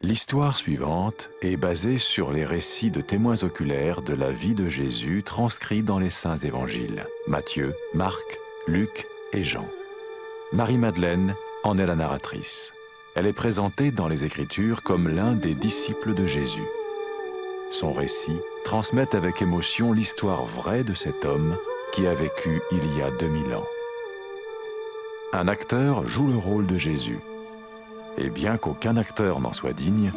L'histoire suivante est basée sur les récits de témoins oculaires de la vie de Jésus transcrits dans les saints évangiles, Matthieu, Marc, Luc et Jean. Marie-Madeleine en est la narratrice. Elle est présentée dans les Écritures comme l'un des disciples de Jésus. Son récit transmet avec émotion l'histoire vraie de cet homme qui a vécu il y a 2000 ans. Un acteur joue le rôle de Jésus. Et bien qu'aucun acteur n'en soit digne,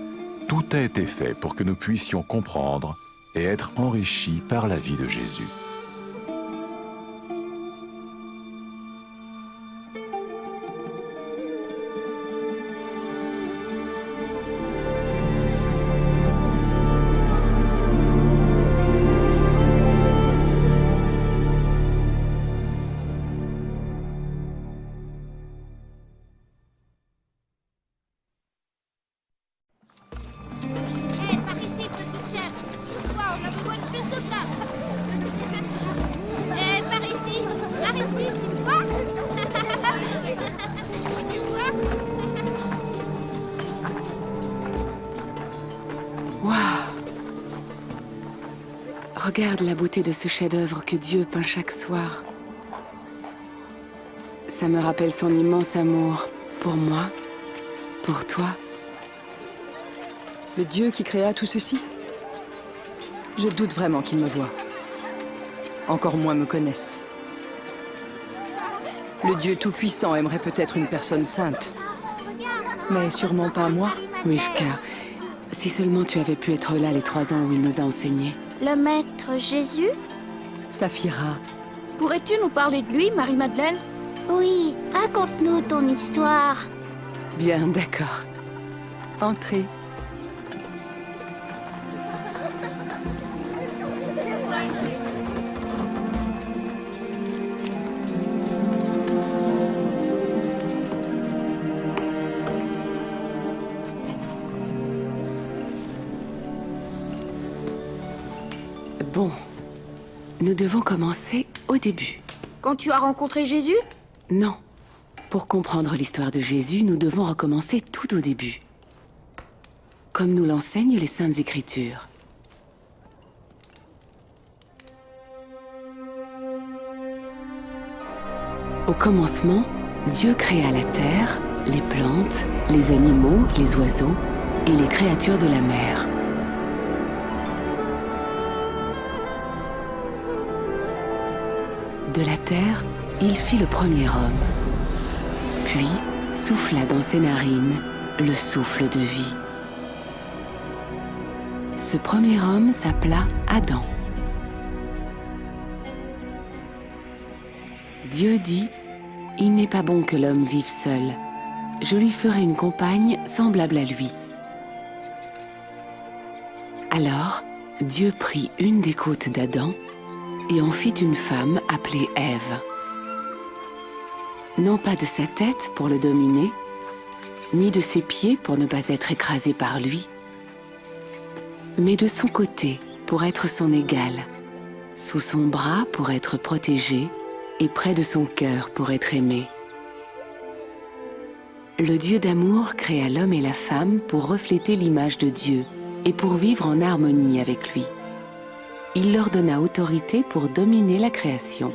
tout a été fait pour que nous puissions comprendre et être enrichis par la vie de Jésus. Regarde la beauté de ce chef-d'œuvre que Dieu peint chaque soir. Ça me rappelle son immense amour pour moi, pour toi. Le Dieu qui créa tout ceci? Je doute vraiment qu'il me voie. Encore moins me connaisse. Le Dieu Tout-Puissant aimerait peut-être une personne sainte. Mais sûrement pas moi. Rivka, si seulement tu avais pu être là les 3 ans où il nous a enseigné. Le maître Jésus? Saphira. Pourrais-tu nous parler de lui, Marie-Madeleine? Oui, raconte-nous ton histoire. Bien, d'accord. Entrez. Bon, nous devons commencer au début. Quand tu as rencontré Jésus? Non. Pour comprendre l'histoire de Jésus, nous devons recommencer tout au début. Comme nous l'enseignent les Saintes Écritures. Au commencement, Dieu créa la terre, les plantes, les animaux, les oiseaux et les créatures de la mer. De la terre, il fit le premier homme, puis souffla dans ses narines le souffle de vie. Ce premier homme s'appela Adam. Dieu dit, « Il n'est pas bon que l'homme vive seul. Je lui ferai une compagne semblable à lui. » Alors, Dieu prit une des côtes d'Adam et en fit une femme appelée Ève. Non pas de sa tête pour le dominer, ni de ses pieds pour ne pas être écrasée par lui, mais de son côté pour être son égal, sous son bras pour être protégée et près de son cœur pour être aimée. Le Dieu d'amour créa l'homme et la femme pour refléter l'image de Dieu et pour vivre en harmonie avec lui. Il leur donna autorité pour dominer la création.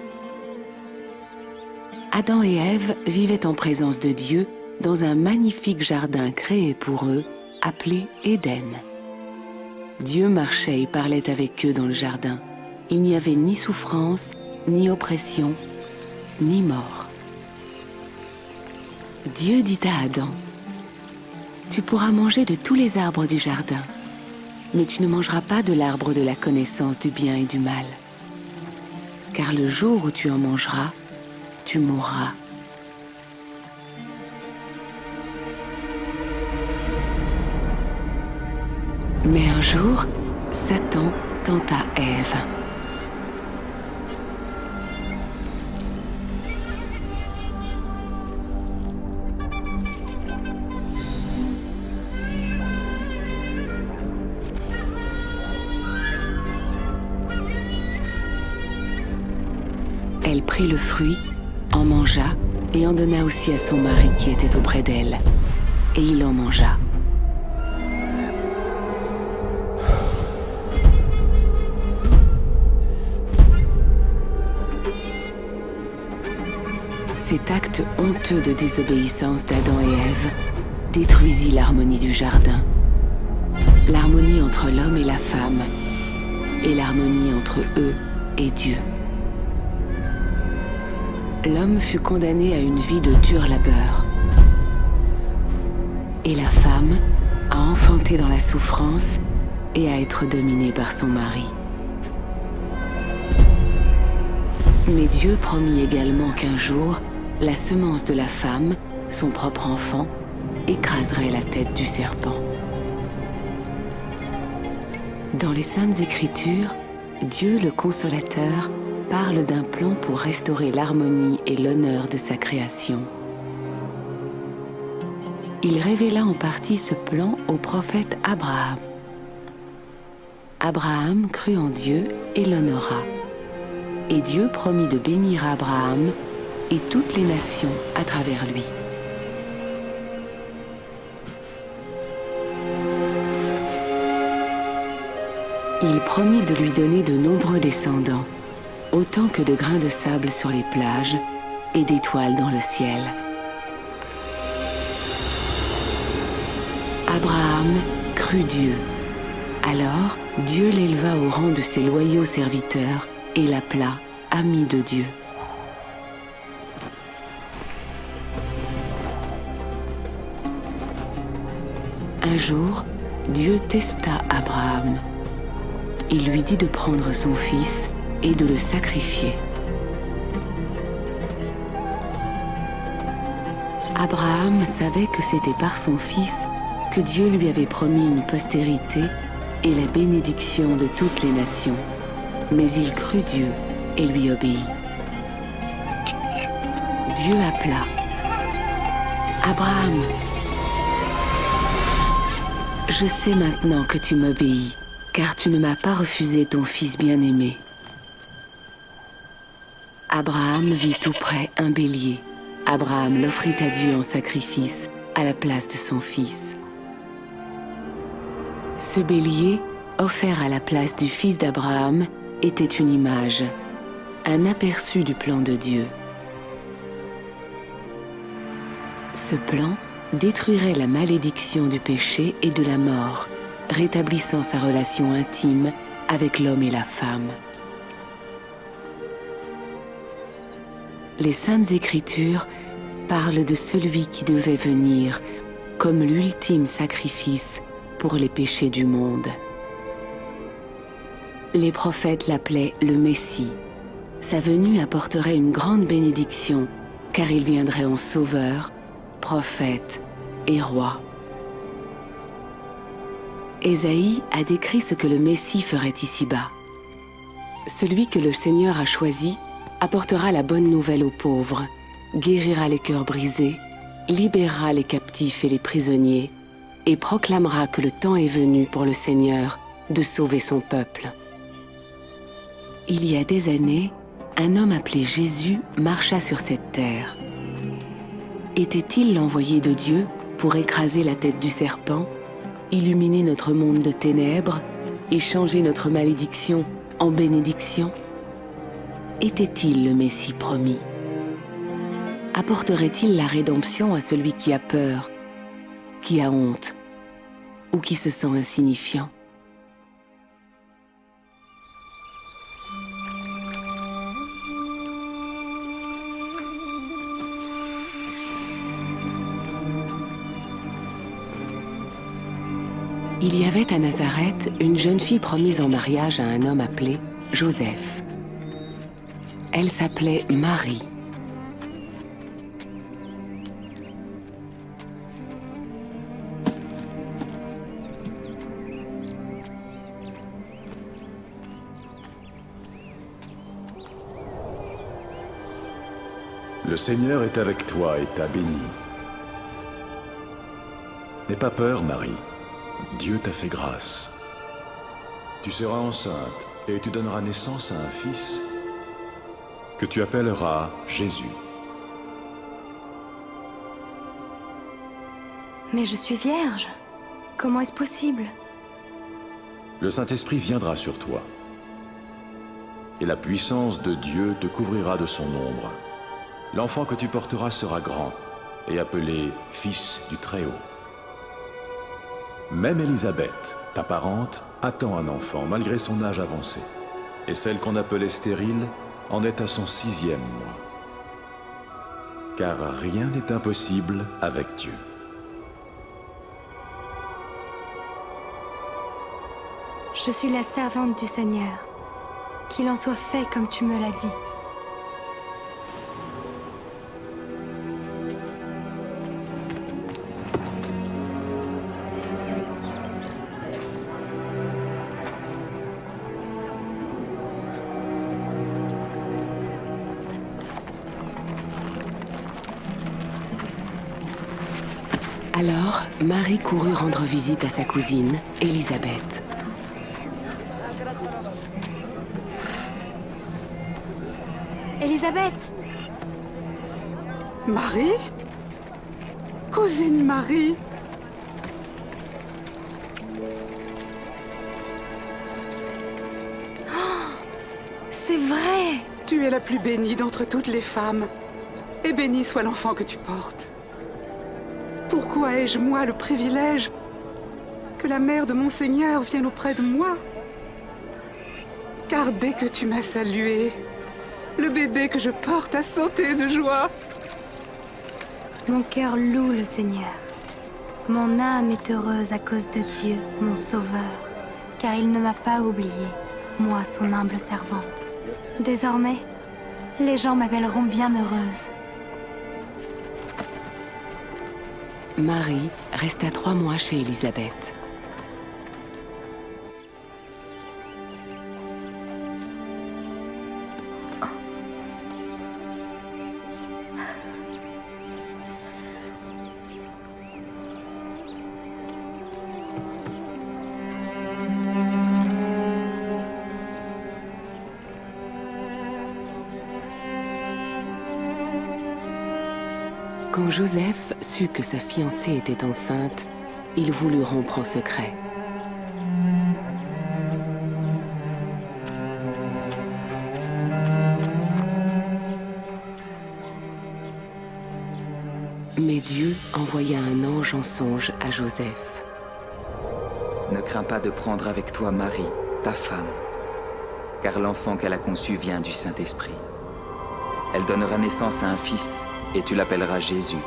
Adam et Ève vivaient en présence de Dieu dans un magnifique jardin créé pour eux, appelé Éden. Dieu marchait et parlait avec eux dans le jardin. Il n'y avait ni souffrance, ni oppression, ni mort. Dieu dit à Adam, « Tu pourras manger de tous les arbres du jardin, mais tu ne mangeras pas de l'arbre de la connaissance du bien et du mal. Car le jour où tu en mangeras, tu mourras. » Mais un jour, Satan tenta Ève. Elle prit le fruit, en mangea et en donna aussi à son mari qui était auprès d'elle. Et il en mangea. cet acte honteux de désobéissance d'Adam et Ève détruisit l'harmonie du jardin, l'harmonie entre l'homme et la femme, et l'harmonie entre eux et Dieu. L'homme fut condamné à une vie de dur labeur, et la femme à enfanter dans la souffrance et à être dominée par son mari. Mais Dieu promit également qu'un jour, la semence de la femme, son propre enfant, écraserait la tête du serpent. Dans les Saintes Écritures, Dieu le Consolateur parle d'un plan pour restaurer l'harmonie et l'honneur de sa création. Il révéla en partie ce plan au prophète Abraham. Abraham crut en Dieu et l'honora. Et Dieu promit de bénir Abraham et toutes les nations à travers lui. Il promit de lui donner de nombreux descendants, autant que de grains de sable sur les plages et d'étoiles dans le ciel. Abraham crut Dieu. Alors, Dieu l'éleva au rang de ses loyaux serviteurs et l'appela ami de Dieu. Un jour, Dieu testa Abraham. Il lui dit de prendre son fils et de le sacrifier. Abraham savait que c'était par son fils que Dieu lui avait promis une postérité et la bénédiction de toutes les nations. Mais il crut Dieu et lui obéit. Dieu appela. Abraham, je sais maintenant que tu m'obéis, car tu ne m'as pas refusé ton fils bien-aimé. Abraham vit tout près un bélier. Abraham l'offrit à Dieu en sacrifice à la place de son fils. Ce bélier, offert à la place du fils d'Abraham, était une image, un aperçu du plan de Dieu. Ce plan détruirait la malédiction du péché et de la mort, rétablissant sa relation intime avec l'homme et la femme. Les Saintes Écritures parlent de celui qui devait venir comme l'ultime sacrifice pour les péchés du monde. Les prophètes l'appelaient le Messie. Sa venue apporterait une grande bénédiction, car il viendrait en sauveur, prophète et roi. Ésaïe a décrit ce que le Messie ferait ici-bas. Celui que le Seigneur a choisi apportera la bonne nouvelle aux pauvres, guérira les cœurs brisés, libérera les captifs et les prisonniers, et proclamera que le temps est venu pour le Seigneur de sauver son peuple. Il y a des années, un homme appelé Jésus marcha sur cette terre. Était-il l'envoyé de Dieu pour écraser la tête du serpent, illuminer notre monde de ténèbres et changer notre malédiction en bénédiction? Était-il le Messie promis? Apporterait-il la rédemption à celui qui a peur, qui a honte ou qui se sent insignifiant? Il y avait à Nazareth une jeune fille promise en mariage à un homme appelé Joseph. Elle s'appelait Marie. Le Seigneur est avec toi et t'a bénie. N'aie pas peur, Marie. Dieu t'a fait grâce. Tu seras enceinte et tu donneras naissance à un fils que tu appelleras Jésus. Mais je suis vierge. Comment est-ce possible? Le Saint-Esprit viendra sur toi, et la puissance de Dieu te couvrira de son ombre. L'enfant que tu porteras sera grand et appelé Fils du Très-Haut. Même Élisabeth, ta parente, attend un enfant malgré son âge avancé. Et celle qu'on appelait stérile en est à son 6e mois. Car rien n'est impossible avec Dieu. Je suis la servante du Seigneur. Qu'il en soit fait comme tu me l'as dit. Alors, Marie courut rendre visite à sa cousine, Élisabeth. Élisabeth! Marie? Cousine Marie? C'est vrai! Tu es la plus bénie d'entre toutes les femmes. Et béni soit l'enfant que tu portes. Pourquoi ai-je, moi, le privilège que la mère de mon Seigneur vienne auprès de moi? Car dès que tu m'as salué, le bébé que je porte a sauté de joie. Mon cœur loue le Seigneur. Mon âme est heureuse à cause de Dieu, mon Sauveur, car il ne m'a pas oubliée, moi, son humble servante. Désormais, les gens m'appelleront bienheureuse. Marie resta 3 mois chez Élisabeth. Quand Joseph sut que sa fiancée était enceinte, il voulut rompre en secret. Mais Dieu envoya un ange en songe à Joseph. Ne crains pas de prendre avec toi Marie, ta femme, car l'enfant qu'elle a conçu vient du Saint-Esprit. Elle donnera naissance à un fils, et tu l'appelleras Jésus,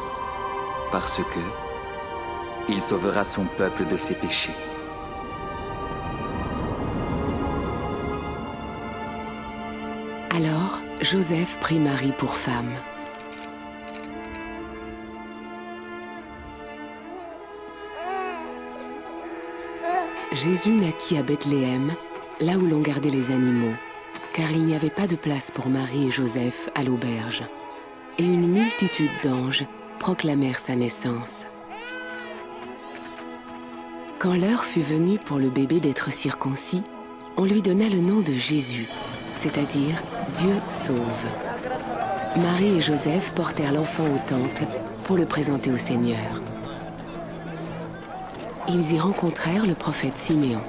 parce que il sauvera son peuple de ses péchés. Alors, Joseph prit Marie pour femme. Jésus naquit à Bethléem, là où l'on gardait les animaux, car il n'y avait pas de place pour Marie et Joseph à l'auberge. Et une multitude d'anges proclamèrent sa naissance. Quand l'heure fut venue pour le bébé d'être circoncis, on lui donna le nom de Jésus, c'est-à-dire Dieu sauve. Marie et Joseph portèrent l'enfant au temple pour le présenter au Seigneur. Ils y rencontrèrent le prophète Siméon.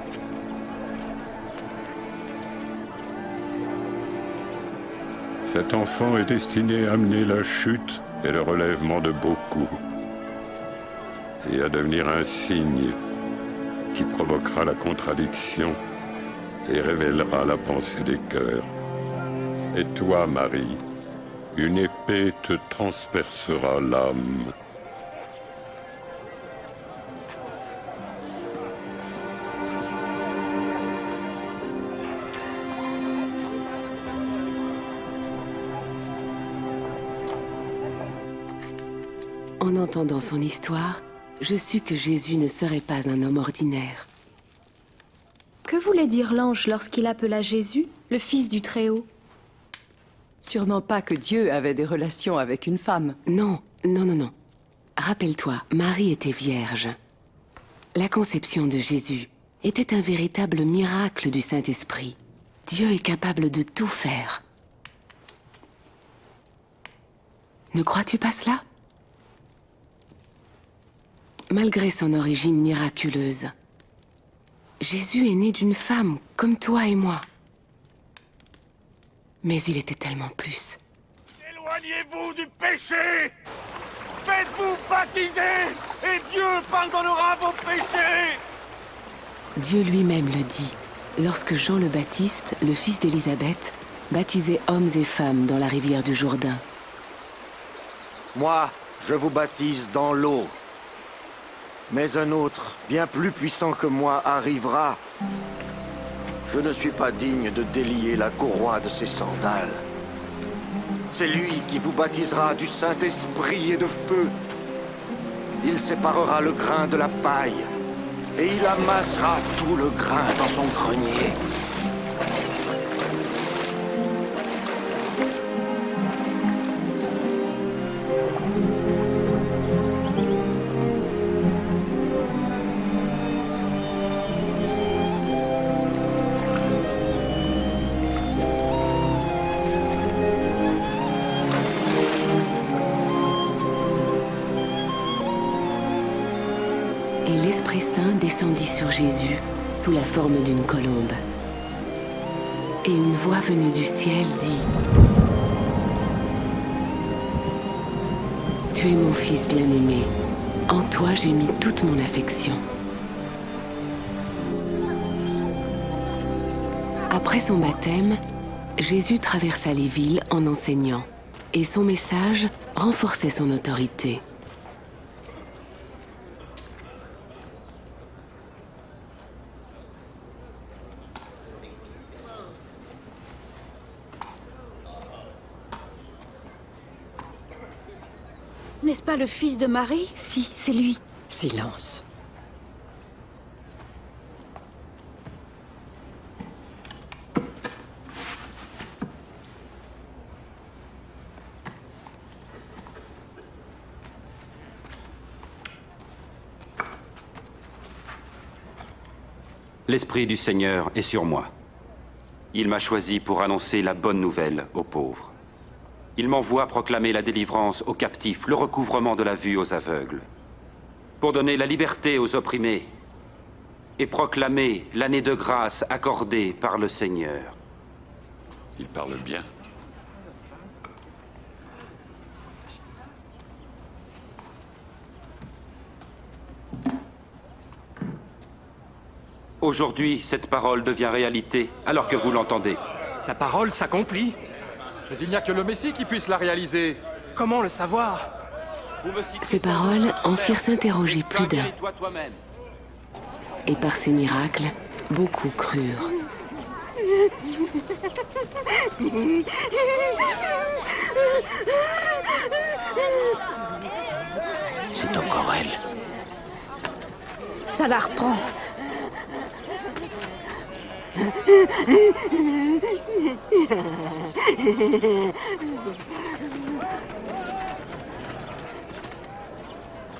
Cet enfant est destiné à amener la chute et le relèvement de beaucoup, et à devenir un signe qui provoquera la contradiction et révélera la pensée des cœurs. Et toi, Marie, une épée te transpercera l'âme. En entendant son histoire, je sus que Jésus ne serait pas un homme ordinaire. Que voulait dire l'ange lorsqu'il appela Jésus le Fils du Très-Haut? Sûrement pas que Dieu avait des relations avec une femme. Non, non, non, non. Rappelle-toi, Marie était vierge. La conception de Jésus était un véritable miracle du Saint-Esprit. Dieu est capable de tout faire. Ne crois-tu pas cela? Malgré son origine miraculeuse, Jésus est né d'une femme comme toi et moi. Mais il était tellement plus. Éloignez-vous du péché! Faites-vous baptiser et Dieu pardonnera vos péchés! Dieu lui-même le dit, lorsque Jean le Baptiste, le fils d'Élisabeth, baptisait hommes et femmes dans la rivière du Jourdain. Moi, je vous baptise dans l'eau. Mais un autre, bien plus puissant que moi, arrivera. Je ne suis pas digne de délier la courroie de ses sandales. C'est lui qui vous baptisera du Saint-Esprit et de feu. Il séparera le grain de la paille, et il amassera tout le grain dans son grenier. Et l'Esprit Saint descendit sur Jésus sous la forme d'une colombe. Et une voix venue du ciel dit : « Tu es mon Fils bien-aimé, en toi j'ai mis toute mon affection. » Après son baptême, Jésus traversa les villes en enseignant, et son message renforçait son autorité. N'est-ce pas le fils de Marie? Si, c'est lui. Silence. L'Esprit du Seigneur est sur moi. Il m'a choisi pour annoncer la bonne nouvelle aux pauvres. Il m'envoie proclamer la délivrance aux captifs, le recouvrement de la vue aux aveugles, pour donner la liberté aux opprimés et proclamer l'année de grâce accordée par le Seigneur. Il parle bien. Aujourd'hui, cette parole devient réalité, alors que vous l'entendez. La parole s'accomplit. Mais il n'y a que le Messie qui puisse la réaliser. Comment le savoir? Ces paroles en firent s'interroger plus d'un. Et par ces miracles, beaucoup crurent. C'est encore elle. Ça la reprend.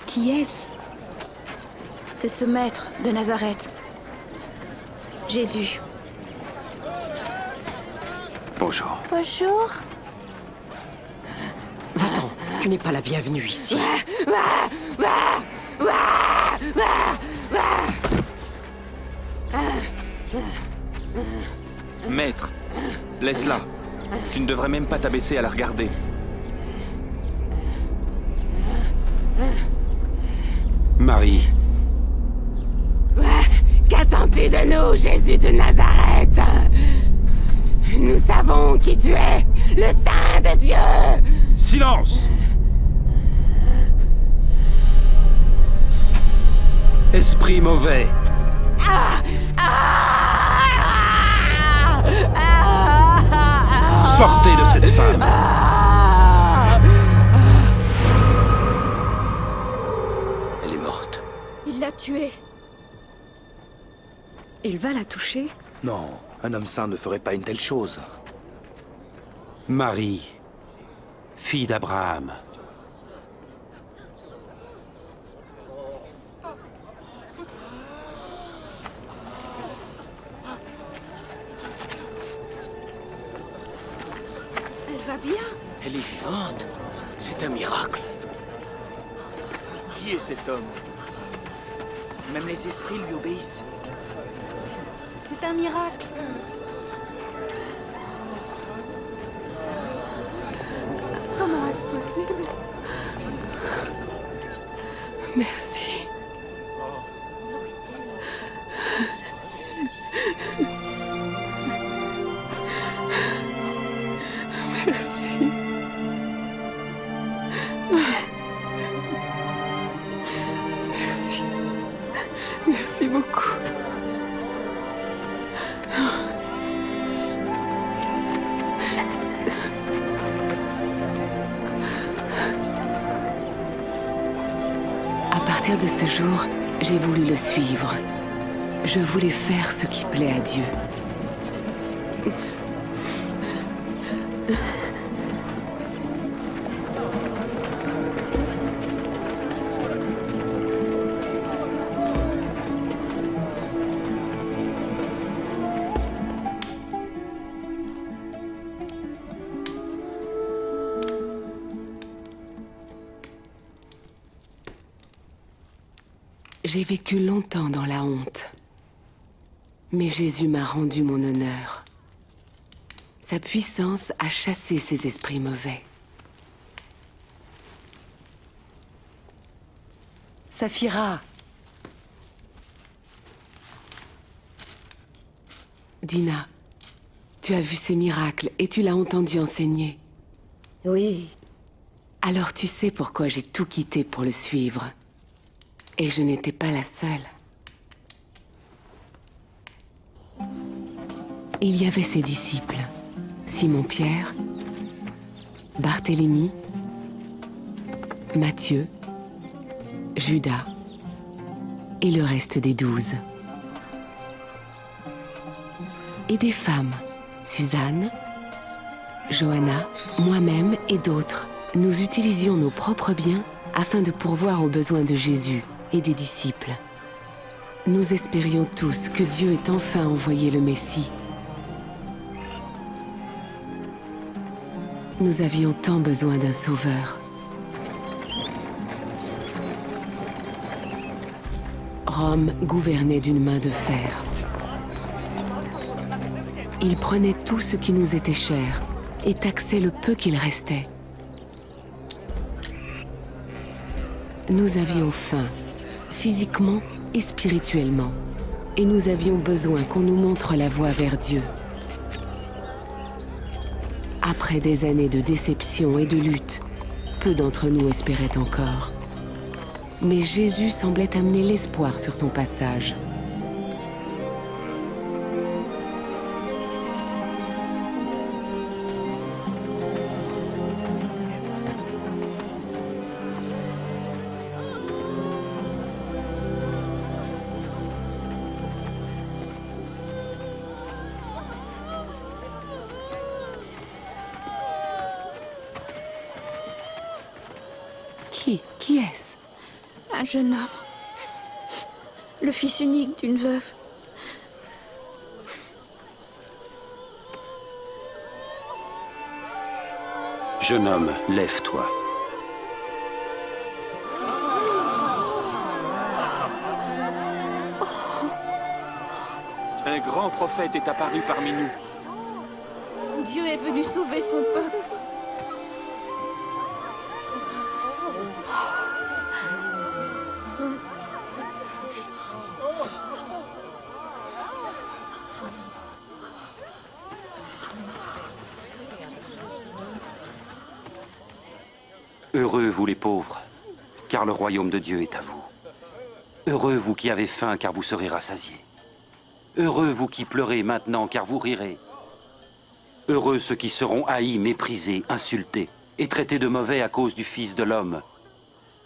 Qui est-ce? C'est ce maître de Nazareth. Jésus. Bonjour. Bonjour. Va-t'en, tu n'es pas la bienvenue ici. Maître, laisse-la. Tu ne devrais même pas t'abaisser à la regarder. Marie. Qu'attends-tu de nous, Jésus de Nazareth? Nous savons qui tu es, le Saint de Dieu! Silence! Esprit mauvais. Sortez de cette femme. Elle est morte. Il l'a tuée. Il va la toucher? Non, un homme saint ne ferait pas une telle chose. Marie, fille d'Abraham. Elle va bien? Elle est vivante. C'est un miracle. Qui est cet homme? Même les esprits lui obéissent. C'est un miracle. Comment possible? Merci. Merci. Merci. Merci beaucoup. À partir de ce jour, j'ai voulu le suivre. Je voulais faire ce qui plaît à Dieu. J'ai vécu longtemps dans la honte. Mais Jésus m'a rendu mon honneur. Sa puissance a chassé ces esprits mauvais. Saphira! Dina, tu as vu ces miracles et tu l'as entendu enseigner. Oui. Alors tu sais pourquoi j'ai tout quitté pour le suivre. Et je n'étais pas la seule. Il y avait ses disciples, Simon-Pierre, Barthélemy, Matthieu, Judas et le reste des 12. Et des femmes, Suzanne, Johanna, moi-même et d'autres. Nous utilisions nos propres biens afin de pourvoir aux besoins de Jésus et des disciples. Nous espérions tous que Dieu ait enfin envoyé le Messie. Nous avions tant besoin d'un sauveur. Rome gouvernait d'une main de fer. Il prenait tout ce qui nous était cher et taxait le peu qu'il restait. Nous avions faim, physiquement et spirituellement, et nous avions besoin qu'on nous montre la voie vers Dieu. Après des années de déception et de lutte, peu d'entre nous espéraient encore. Mais Jésus semblait amener l'espoir sur son passage. Qui est-ce? Un jeune homme. Le fils unique d'une veuve. Jeune homme, lève-toi. Un grand prophète est apparu parmi nous. Dieu est venu sauver son peuple. Heureux vous les pauvres, car le royaume de Dieu est à vous. Heureux vous qui avez faim, car vous serez rassasiés. Heureux vous qui pleurez maintenant, car vous rirez. Heureux ceux qui seront haïs, méprisés, insultés et traités de mauvais à cause du Fils de l'homme.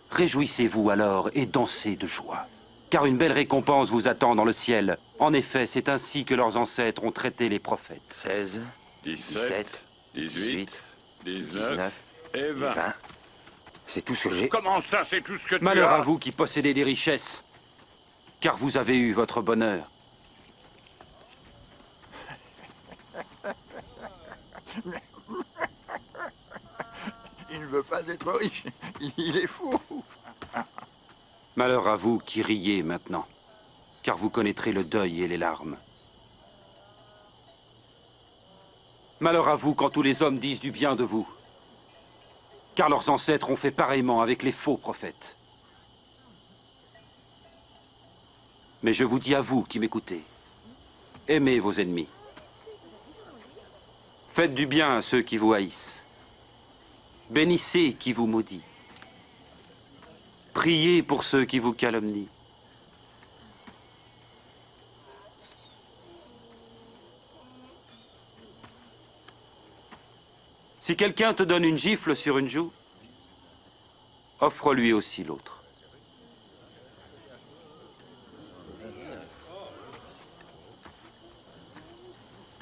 Réjouissez-vous alors et dansez de joie, car une belle récompense vous attend dans le ciel. En effet, c'est ainsi que leurs ancêtres ont traité les prophètes. 16, 17, 18, 19 et 20. C'est tout ce que j'ai. Comment ça, c'est tout ce que tu Malheur as? à vous qui possédez des richesses, car vous avez eu votre bonheur. Il ne veut pas être riche. Il est fou. Malheur à vous qui riez maintenant, car vous connaîtrez le deuil et les larmes. Malheur à vous quand tous les hommes disent du bien de vous. car leurs ancêtres ont fait pareillement avec les faux prophètes. Mais je vous dis à vous qui m'écoutez, aimez vos ennemis. Faites du bien à ceux qui vous haïssent. Bénissez qui vous maudit. Priez pour ceux qui vous calomnient. Si quelqu'un te donne une gifle sur une joue, offre-lui aussi l'autre.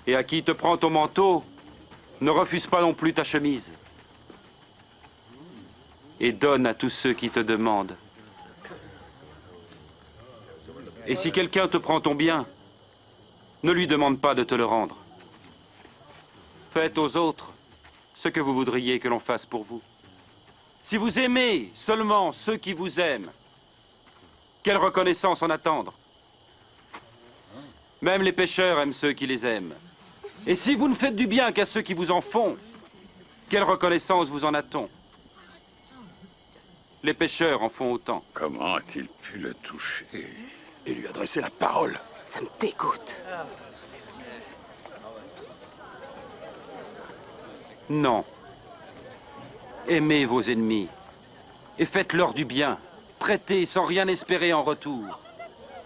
Et à qui te prend ton manteau, ne refuse pas non plus ta chemise. Et donne à tous ceux qui te demandent. Et si quelqu'un te prend ton bien, ne lui demande pas de te le rendre. Faites aux autres ce que vous voudriez que l'on fasse pour vous. Si vous aimez seulement ceux qui vous aiment, quelle reconnaissance en attendre? Même les pécheurs aiment ceux qui les aiment. Et si vous ne faites du bien qu'à ceux qui vous en font, quelle reconnaissance vous en a-t-on? Les pécheurs en font autant. Comment a-t-il pu le toucher Et lui adresser la parole? Ça me dégoûte. Non. Aimez vos ennemis et faites-leur du bien. Prêtez sans rien espérer en retour.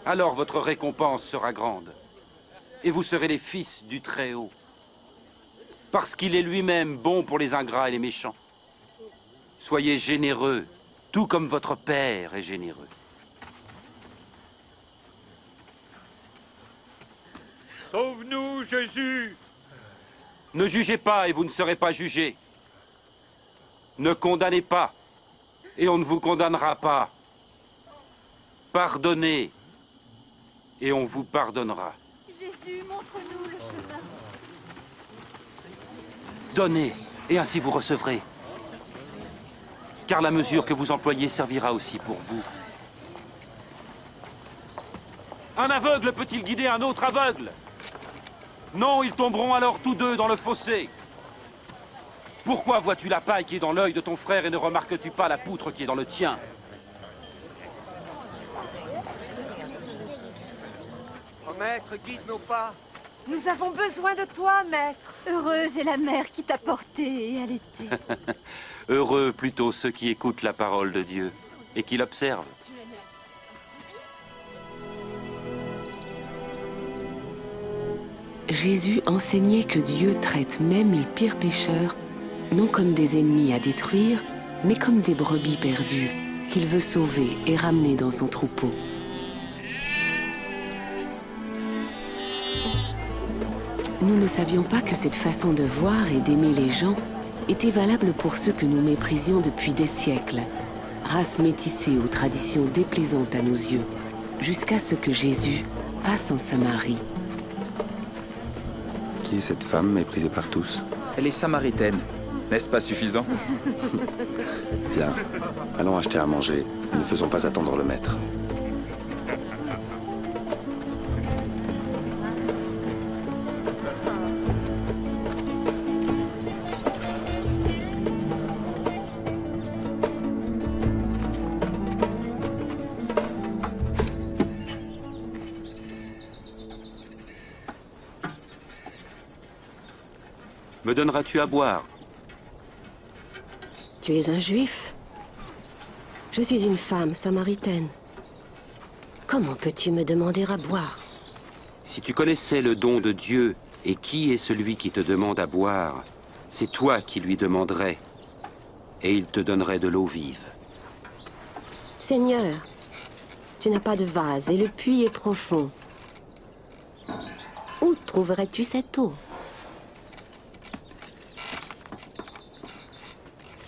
Alors votre récompense sera grande. Et vous serez les fils du Très-Haut. Parce qu'il est lui-même bon pour les ingrats et les méchants. Soyez généreux, tout comme votre Père est généreux. Sauve-nous, Jésus! Ne jugez pas et vous ne serez pas jugés. Ne condamnez pas et on ne vous condamnera pas. Pardonnez et on vous pardonnera. Jésus, montre-nous le chemin. Donnez et ainsi vous recevrez. Car la mesure que vous employez servira aussi pour vous. Un aveugle peut-il guider un autre aveugle? Non, ils tomberont alors tous deux dans le fossé. Pourquoi vois-tu la paille qui est dans l'œil de ton frère et ne remarques-tu pas la poutre qui est dans le tien? Oh, maître, guide nos pas. Nous avons besoin de toi, maître. Heureuse est la mère qui t'a porté et allaité. Heureux plutôt ceux qui écoutent la parole de Dieu et qui l'observent. Jésus enseignait que Dieu traite même les pires pécheurs, non comme des ennemis à détruire, mais comme des brebis perdues, qu'il veut sauver et ramener dans son troupeau. Nous ne savions pas que cette façon de voir et d'aimer les gens était valable pour ceux que nous méprisions depuis des siècles, race métissée aux traditions déplaisantes à nos yeux, jusqu'à ce que Jésus passe en Samarie. Qui est cette femme méprisée par tous? Elle est samaritaine. N'est-ce pas suffisant? Bien, allons acheter à manger. Ne faisons pas attendre le maître. Me donneras-tu à boire? Tu es un juif. Je suis une femme samaritaine. Comment peux-tu me demander à boire? Si tu connaissais le don de Dieu et qui est celui qui te demande à boire, c'est toi qui lui demanderais et il te donnerait de l'eau vive. Seigneur, tu n'as pas de vase et le puits est profond. Où trouverais-tu cette eau?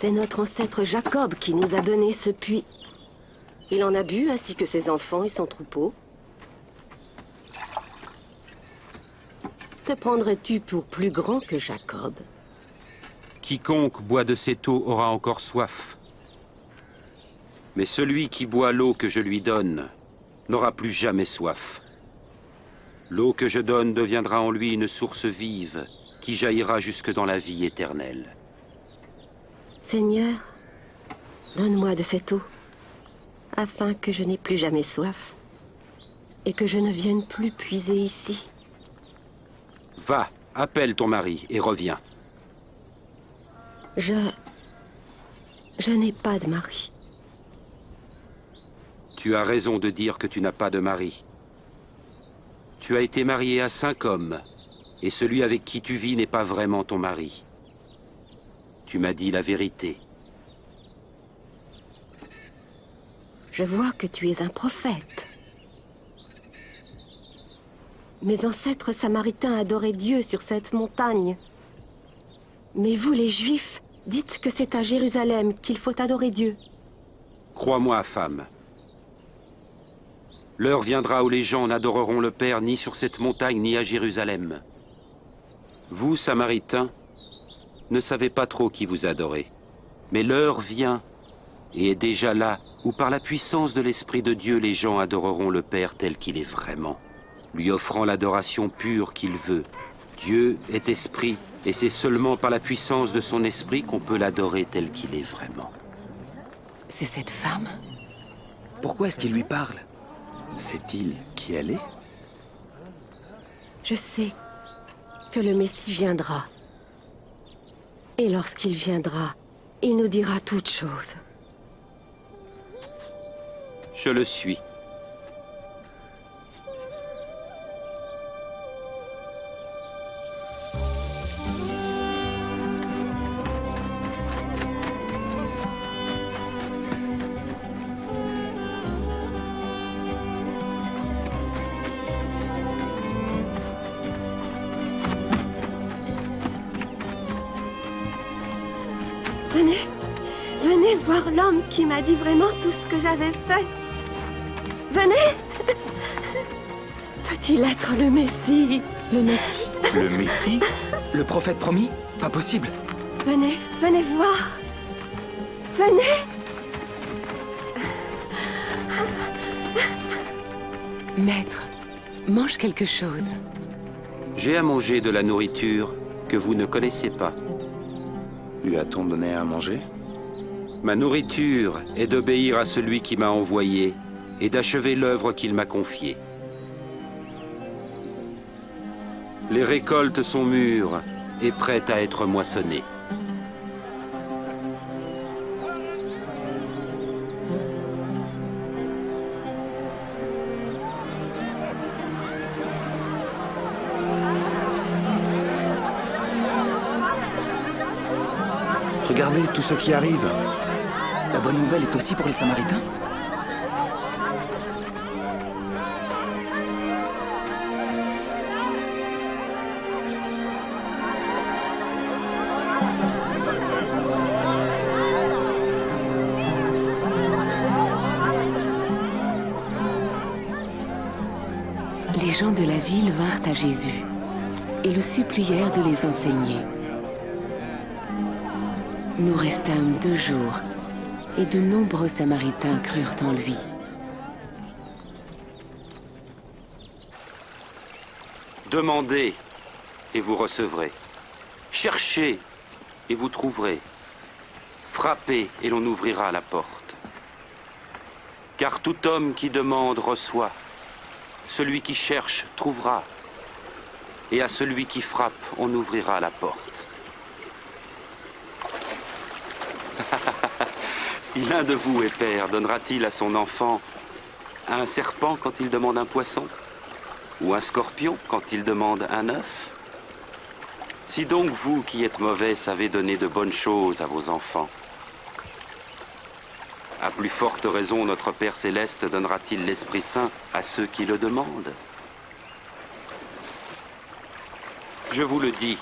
C'est notre ancêtre Jacob qui nous a donné ce puits. Il en a bu, ainsi que ses enfants et son troupeau. Te prendrais-tu pour plus grand que Jacob? Quiconque boit de cette eau aura encore soif. Mais celui qui boit l'eau que je lui donne n'aura plus jamais soif. L'eau que je donne deviendra en lui une source vive qui jaillira jusque dans la vie éternelle. Seigneur, Donne-moi de cette eau, afin que je n'ai plus jamais soif, et que je ne vienne plus puiser ici. Va, appelle ton mari et reviens. Je n'ai pas de mari. Tu as raison de dire que tu n'as pas de mari. Tu as été marié à 5 hommes, et celui avec qui tu vis n'est pas vraiment ton mari. Tu m'as dit la vérité. Je vois que tu es un prophète. Mes ancêtres samaritains adoraient Dieu sur cette montagne. Mais vous, les Juifs, dites que c'est à Jérusalem qu'il faut adorer Dieu. Crois-moi, femme. L'heure viendra où les gens n'adoreront le Père ni sur cette montagne ni à Jérusalem. Vous, Samaritains, ne savez pas trop qui vous adorez. Mais l'heure vient, et est déjà là, où par la puissance de l'Esprit de Dieu, les gens adoreront le Père tel qu'il est vraiment, lui offrant l'adoration pure qu'il veut. Dieu est esprit, et c'est seulement par la puissance de son esprit qu'on peut l'adorer tel qu'il est vraiment. C'est cette femme? Pourquoi est-ce qu'il lui parle? Sait-il qui elle est? Je sais que le Messie viendra. Et lorsqu'il viendra, il nous dira toutes choses. Je le suis. Venez voir l'homme qui m'a dit vraiment tout ce que j'avais fait. Venez! Peut-il être le Messie? Le Messie? Le Messie? Le prophète promis? Pas possible. Venez voir. Venez! Maître, mange quelque chose. J'ai à manger de la nourriture que vous ne connaissez pas. Lui a-t-on donné à manger? Ma nourriture est d'obéir à celui qui m'a envoyé et d'achever l'œuvre qu'il m'a confiée. Les récoltes sont mûres et prêtes à être moissonnées. Regardez tout ce qui arrive. La bonne nouvelle est aussi pour les Samaritains? Les gens de la ville vinrent à Jésus et le supplièrent de les enseigner. Nous restâmes 2 jours, et de nombreux Samaritains crurent en lui. Demandez, et vous recevrez. Cherchez, et vous trouverez. Frappez, et l'on ouvrira la porte. Car tout homme qui demande reçoit. Celui qui cherche trouvera. Et à celui qui frappe, on ouvrira la porte. Si l'un de vous est père, donnera-t-il à son enfant un serpent quand il demande un poisson? Ou un scorpion quand il demande un œuf? Si donc vous, qui êtes mauvais, savez donner de bonnes choses à vos enfants, à plus forte raison, notre Père Céleste donnera-t-il l'Esprit Saint à ceux qui le demandent? Je vous le dis,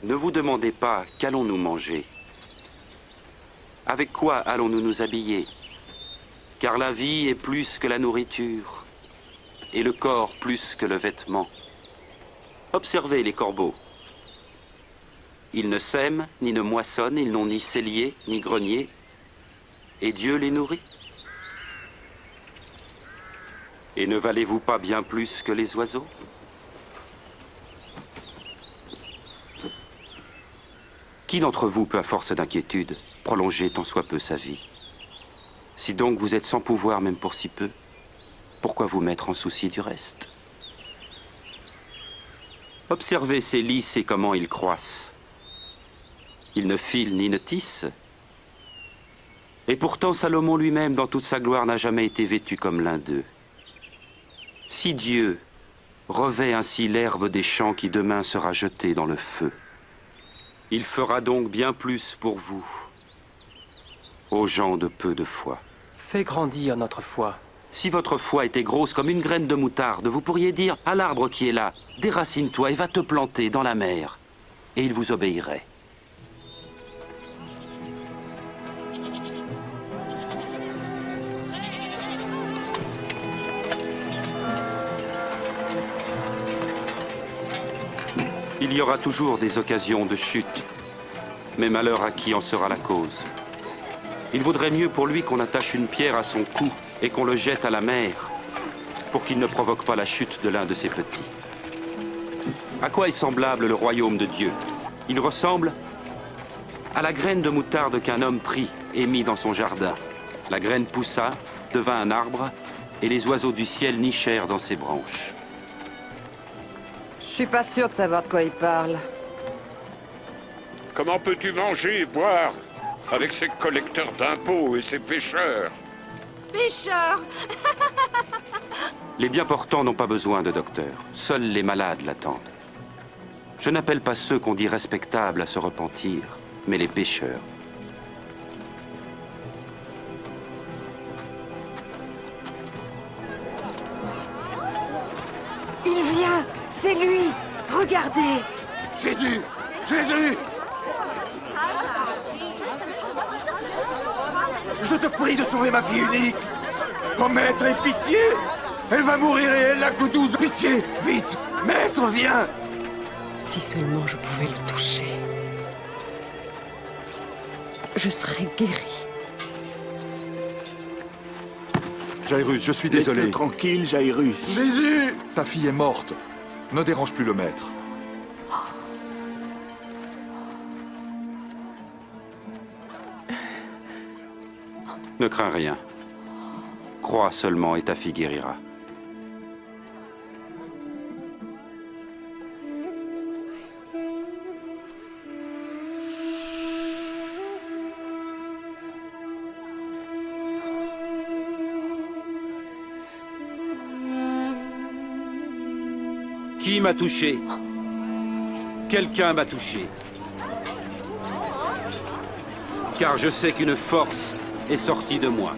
ne vous demandez pas qu'allons-nous manger? Avec quoi allons-nous nous habiller? Car la vie est plus que la nourriture, et le corps plus que le vêtement. Observez les corbeaux. Ils ne sèment, ni ne moissonnent, ils n'ont ni cellier, ni grenier, et Dieu les nourrit. Et ne valez-vous pas bien plus que les oiseaux? Qui d'entre vous peut à force d'inquiétude prolonger tant soit peu sa vie. Si donc vous êtes sans pouvoir même pour si peu, pourquoi vous mettre en souci du reste? Observez ces lys et comment ils croissent. Ils ne filent ni ne tissent. Et pourtant Salomon lui-même, dans toute sa gloire, n'a jamais été vêtu comme l'un d'eux. Si Dieu revêt ainsi l'herbe des champs qui demain sera jetée dans le feu, il fera donc bien plus pour vous, aux gens de peu de foi. Fais grandir notre foi. Si votre foi était grosse comme une graine de moutarde, vous pourriez dire à l'arbre qui est là, déracine-toi et va te planter dans la mer, et il vous obéirait. Il y aura toujours des occasions de chute, mais malheur à qui en sera la cause. Il vaudrait mieux pour lui qu'on attache une pierre à son cou et qu'on le jette à la mer, pour qu'il ne provoque pas la chute de l'un de ses petits. À quoi est semblable le royaume de Dieu? Il ressemble à la graine de moutarde qu'un homme prit et mit dans son jardin. La graine poussa, devint un arbre, et les oiseaux du ciel nichèrent dans ses branches. Je suis pas sûr de savoir de quoi il parle. Comment peux-tu manger et boire avec ces collecteurs d'impôts et ces pêcheurs? Pêcheur. Les bien portants n'ont pas besoin de docteur. Seuls les malades l'attendent. Je n'appelle pas ceux qu'on dit respectables à se repentir, mais les pécheurs. Il vient. C'est lui. Regardez. Jésus! Jésus! Je te prie de sauver ma fille unique. Oh, maître, aie pitié! Elle va mourir et elle n'a que 12. Pitié! Vite! Maître, viens! Si seulement je pouvais le toucher, je serais guéri. Jairus, je suis désolé. Laisse-le tranquille, Jairus. Jésus! Ta fille est morte. Ne dérange plus le maître. Ne crains rien. Crois seulement et ta fille guérira. Qui m'a touché? Quelqu'un m'a touché. Car je sais qu'une force est sortie de moi.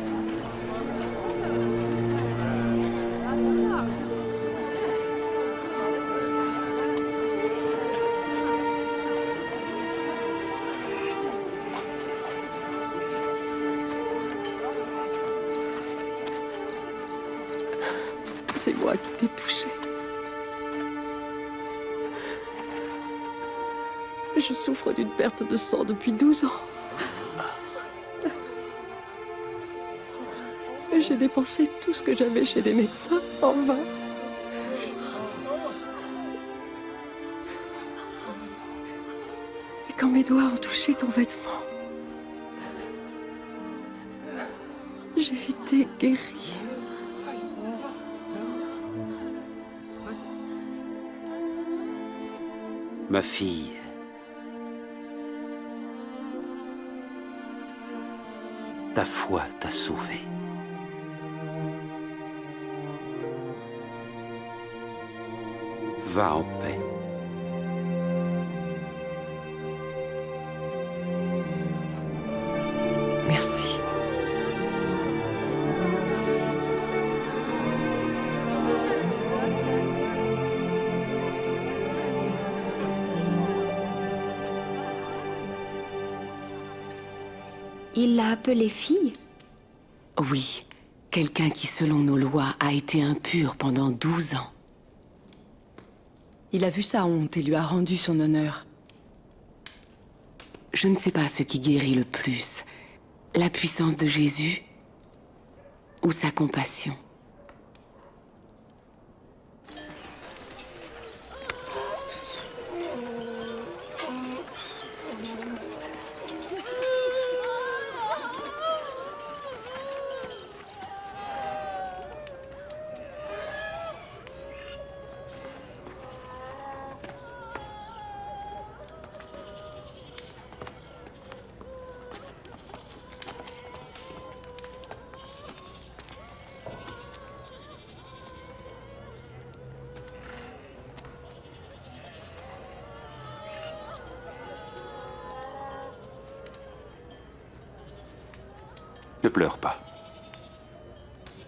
C'est moi qui t'ai touché. Je souffre d'une perte de sang depuis 12 ans. J'ai dépensé tout ce que j'avais chez des médecins en vain. Et quand mes doigts ont touché ton vêtement, j'ai été guérie. Ma fille. Ta foi t'a sauvée. Va en paix. Merci. Il l'a appelée fille? Oui, quelqu'un qui, selon nos lois, a été impur pendant 12 ans. Il a vu sa honte et lui a rendu son honneur. Je ne sais pas ce qui guérit le plus, la puissance de Jésus ou sa compassion. Ne pleure pas.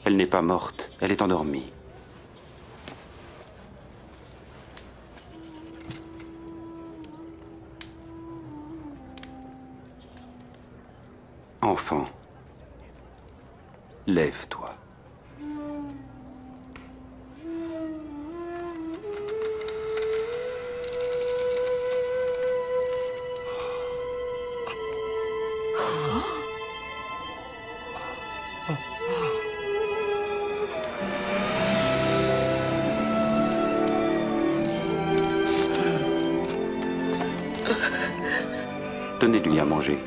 Elle n'est pas morte, elle est endormie. Enfant, lève-toi. Donnez-lui à manger.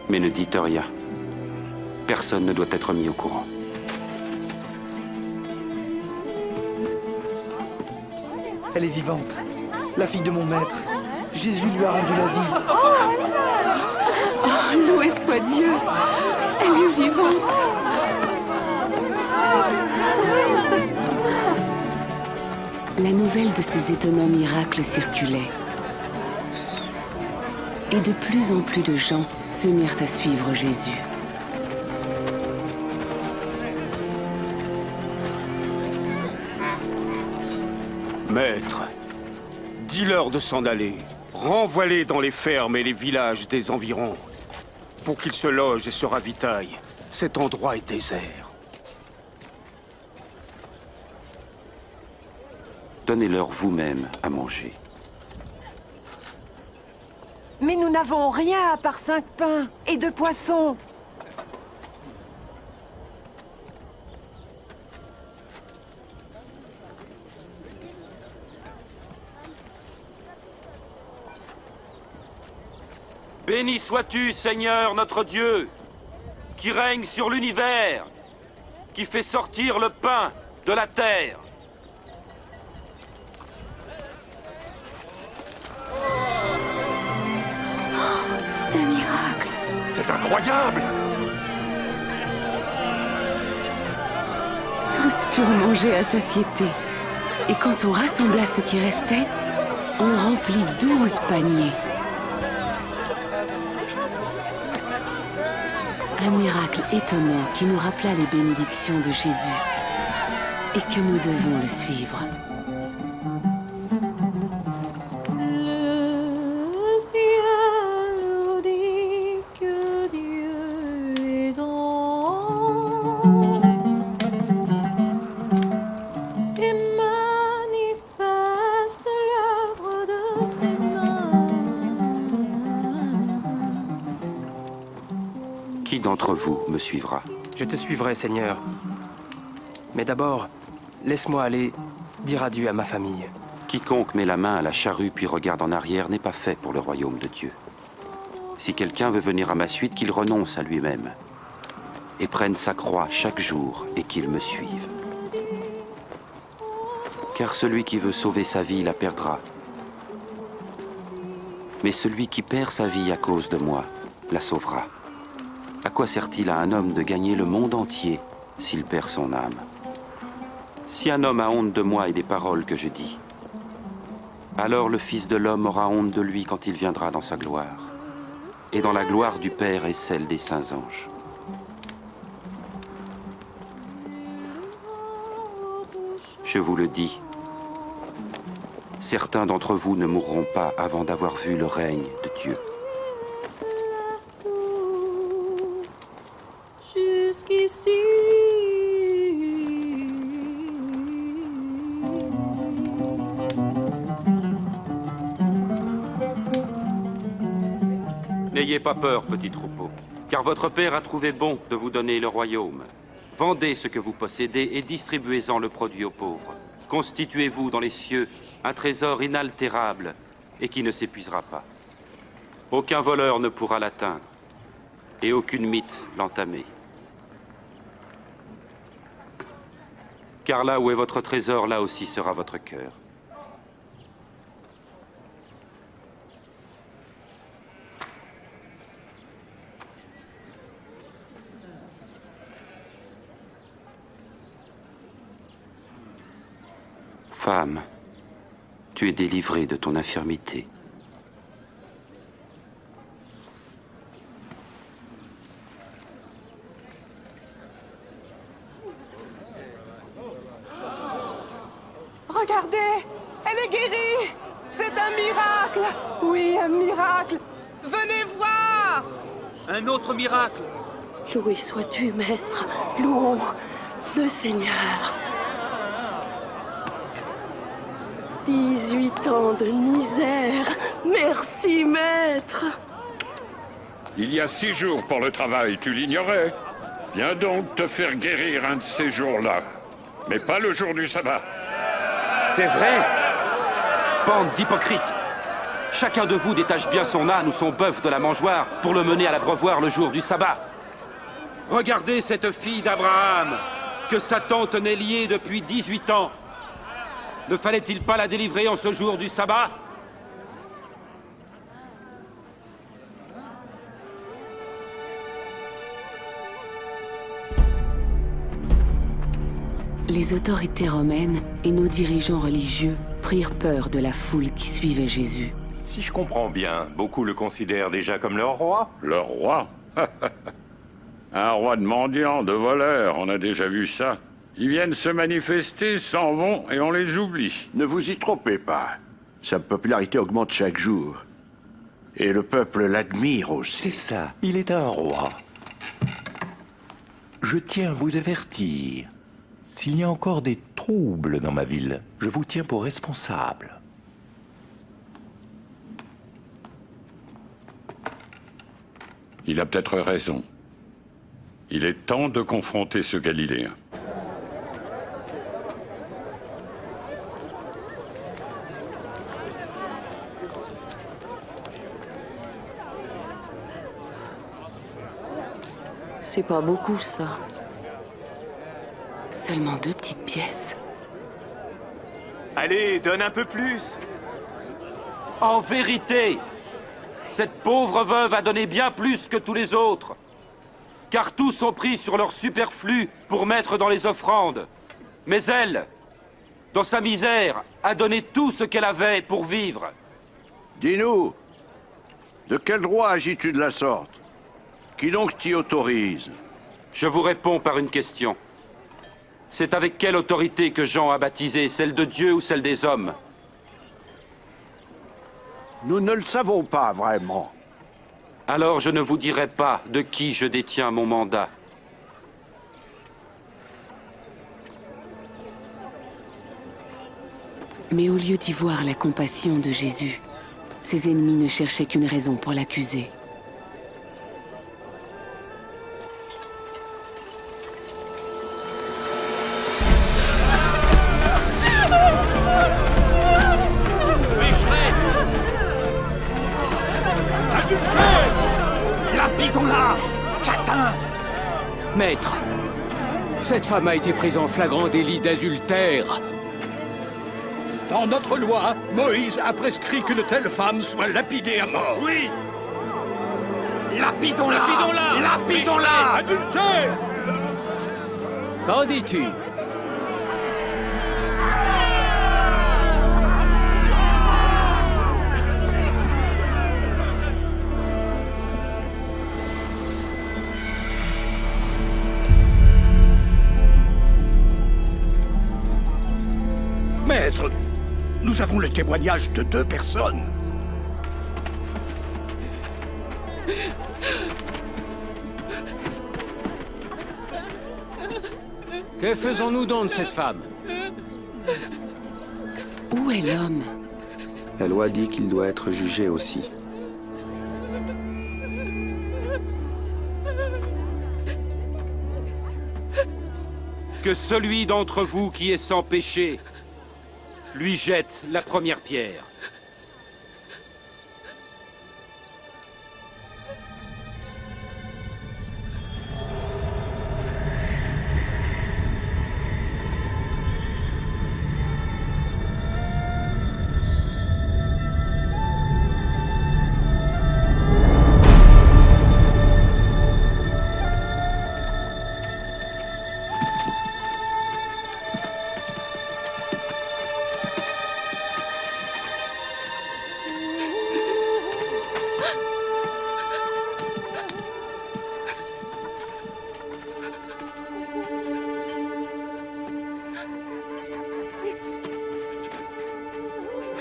Mais ne dites rien. Personne ne doit être mis au courant. Elle est vivante. La fille de mon maître. Jésus lui a rendu la vie. Oh, loué soit Dieu. Elle est vivante. La nouvelle de ces étonnants miracles circulait. Et de plus en plus de gens se mirent à suivre Jésus. Maître, dis-leur de s'en aller. Renvoie-les dans les fermes et les villages des environs, pour qu'ils se logent et se ravitaillent. Cet endroit est désert. Donnez-leur vous-même à manger. Mais nous n'avons rien à part 5 pains et 2 poissons. Béni sois-tu, Seigneur notre Dieu, qui règne sur l'univers, qui fait sortir le pain de la terre. C'est un miracle. C'est incroyable! Tous purent manger à satiété. Et quand on rassembla ce qui restait, on remplit 12 paniers. Un miracle étonnant qui nous rappela les bénédictions de Jésus et que nous devons le suivre. Le ciel nous dit que Dieu est grand et manifeste l'œuvre de ses mains. Qui d'entre vous me suivra? Je te suivrai, Seigneur. Mais d'abord, laisse-moi aller dire adieu à ma famille. Quiconque met la main à la charrue puis regarde en arrière n'est pas fait pour le royaume de Dieu. Si quelqu'un veut venir à ma suite, qu'il renonce à lui-même et prenne sa croix chaque jour et qu'il me suive. Car celui qui veut sauver sa vie la perdra. Mais celui qui perd sa vie à cause de moi la sauvera. À quoi sert-il à un homme de gagner le monde entier s'il perd son âme? Si un homme a honte de moi et des paroles que je dis, alors le Fils de l'homme aura honte de lui quand il viendra dans sa gloire, et dans la gloire du Père et celle des saints anges. Je vous le dis, certains d'entre vous ne mourront pas avant d'avoir vu le règne de Dieu. Jusqu'ici. N'ayez pas peur, petit troupeau, car votre Père a trouvé bon de vous donner le royaume. Vendez ce que vous possédez et distribuez-en le produit aux pauvres. Constituez-vous dans les cieux un trésor inaltérable et qui ne s'épuisera pas. Aucun voleur ne pourra l'atteindre et aucune mythe l'entamer. Car là où est votre trésor, là aussi sera votre cœur. Femme, tu es délivrée de ton infirmité. Regardez! Elle est guérie! C'est un miracle! Oui, un miracle! Venez voir! Un autre miracle! Loué sois-tu, Maître. Louons le Seigneur. 18 ans de misère. Merci, Maître. Il y a 6 jours pour le travail, tu l'ignorais. Viens donc te faire guérir un de ces jours-là. Mais pas le jour du sabbat. C'est vrai? Bande d'hypocrites! Chacun de vous détache bien son âne ou son bœuf de la mangeoire pour le mener à l'abreuvoir le jour du sabbat. Regardez cette fille d'Abraham, que Satan tenait liée depuis 18 ans. Ne fallait-il pas la délivrer en ce jour du sabbat? Les autorités romaines et nos dirigeants religieux prirent peur de la foule qui suivait Jésus. Si je comprends bien, beaucoup le considèrent déjà comme leur roi? Leur roi? Un roi de mendiants, de voleurs, on a déjà vu ça. Ils viennent se manifester, s'en vont et on les oublie. Ne vous y trompez pas. Sa popularité augmente chaque jour. Et le peuple l'admire aussi. C'est ça, il est un roi. Je tiens à vous avertir. S'il y a encore des troubles dans ma ville, je vous tiens pour responsable. Il a peut-être raison. Il est temps de confronter ce Galiléen. C'est pas beaucoup, ça. Seulement 2 petites pièces. Allez, donne un peu plus. En vérité, cette pauvre veuve a donné bien plus que tous les autres. Car tous ont pris sur leur superflu pour mettre dans les offrandes. Mais elle, dans sa misère, a donné tout ce qu'elle avait pour vivre. Dis-nous, de quel droit agis-tu de la sorte? Qui donc t'y autorise? Je vous réponds par une question. C'est avec quelle autorité que Jean a baptisé, celle de Dieu ou celle des hommes? Nous ne le savons pas vraiment. Alors je ne vous dirai pas de qui je détiens mon mandat. Mais au lieu d'y voir la compassion de Jésus, ses ennemis ne cherchaient qu'une raison pour l'accuser. Lapidons-la! Catin! Maître, cette femme a été prise en flagrant délit d'adultère. Dans notre loi, Moïse a prescrit qu'une telle femme soit lapidée à mort. Oui! Lapidons-la! Lapidons-la! Lapidons-la! Adultère! Qu'en dis-tu? Maître, nous avons le témoignage de 2 personnes. Que faisons-nous donc de cette femme? Où est l'homme? La loi dit qu'il doit être jugé aussi. Que celui d'entre vous qui est sans péché lui jette la première pierre.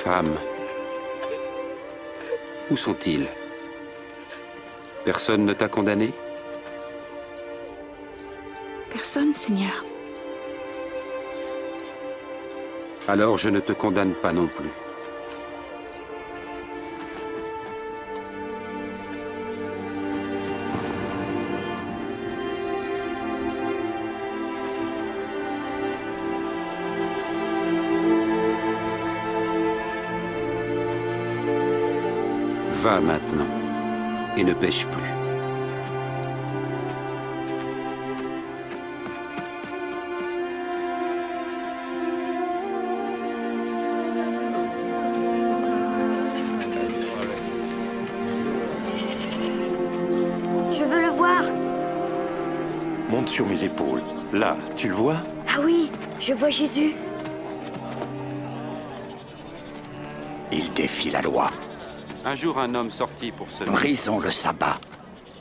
Femmes, où sont-ils? Personne ne t'a condamné? Personne, Seigneur. Alors je ne te condamne pas non plus. Va maintenant et ne pêche plus. Je veux le voir. Monte sur mes épaules. Là, tu le vois? Ah oui, je vois Jésus. Il défie la loi. Un jour, un homme sortit pour semer. Brisons le sabbat.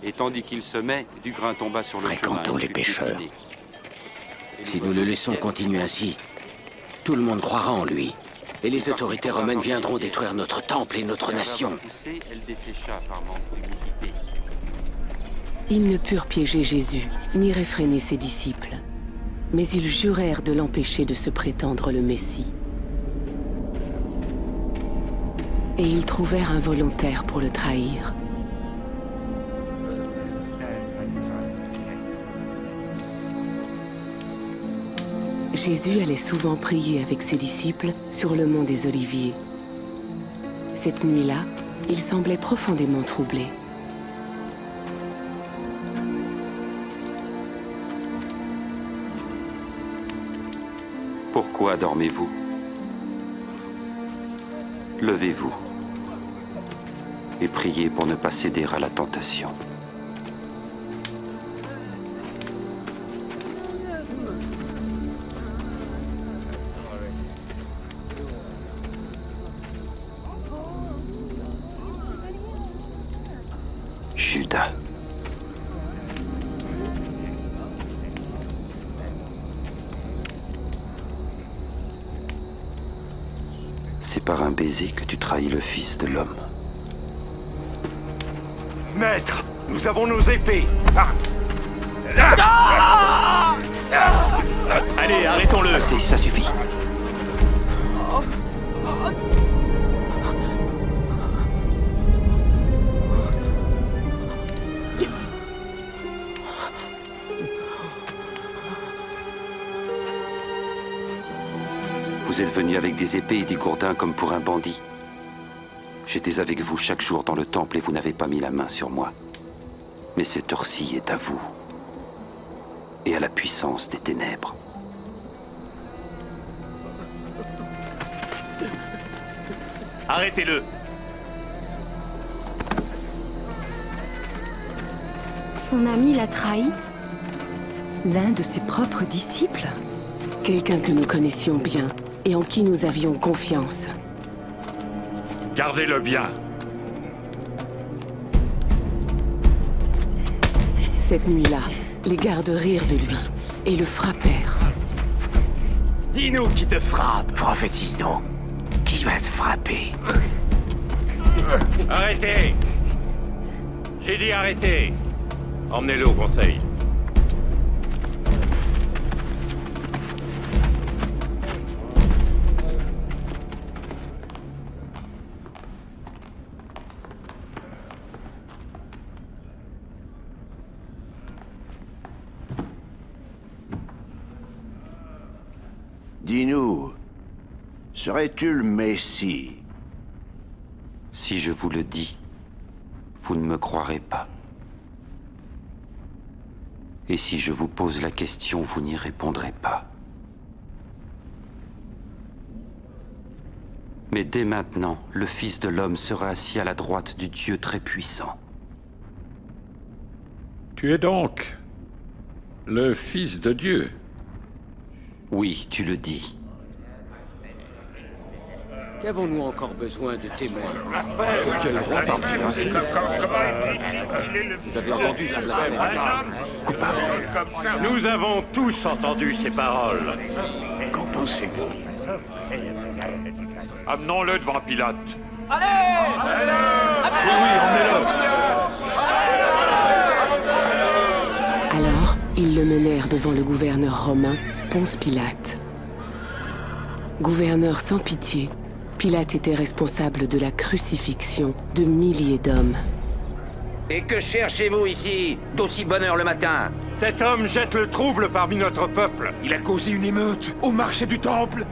Et tandis qu'il semait, du grain tomba sur le chemin. Fréquentons les pécheurs. Si nous le laissons continuer ainsi, tout le monde croira en lui. Et les autorités romaines viendront détruire notre temple et notre nation. Elle dessécha par manque d'humidité. Ils ne purent piéger Jésus, ni réfréner ses disciples. Mais ils jurèrent de l'empêcher de se prétendre le Messie. Et ils trouvèrent un volontaire pour le trahir. Jésus allait souvent prier avec ses disciples sur le mont des Oliviers. Cette nuit-là, il semblait profondément troublé. Pourquoi dormez-vous? Levez-vous et priez pour ne pas céder à la tentation. Judas. C'est par un baiser que tu trahis le Fils de l'homme. Maître, nous avons nos épées. Allez, arrêtons-le. Assez, ça suffit. Vous êtes venu avec des épées et des gourdins comme pour un bandit. J'étais avec vous chaque jour dans le temple et vous n'avez pas mis la main sur moi. Mais cette heure-ci est à vous et à la puissance des ténèbres. Arrêtez-le. Son ami l'a trahi? L'un de ses propres disciples? Quelqu'un que nous connaissions bien et en qui nous avions confiance. Gardez-le bien. Cette nuit-là, les gardes rirent de lui et le frappèrent. Dis-nous qui te frappe. Prophétise donc. Qui va te frapper? Arrêtez. J'ai dit arrêtez. Emmenez-le au conseil. Dis-nous, serais-tu le Messie? Si je vous le dis, vous ne me croirez pas. Et si je vous pose la question, vous n'y répondrez pas. Mais dès maintenant, le Fils de l'homme sera assis à la droite du Dieu très puissant. Tu es donc le Fils de Dieu? Oui, tu le dis. Qu'avons-nous encore besoin de témoins? Quel roi parle-t-il ainsi? Vous avez entendu ce blasphème? Nous avons tous entendu ces paroles. Qu'en Seigneur. Amenons-le devant Pilate. Allez! Oui, emmenez-le. Alors, ils le menèrent devant le gouverneur romain, Ponce Pilate. Gouverneur sans pitié, Pilate était responsable de la crucifixion de milliers d'hommes. Et que cherchez-vous ici, d'aussi bonne heure le matin? Cet homme jette le trouble parmi notre peuple. Il a causé une émeute au marché du temple.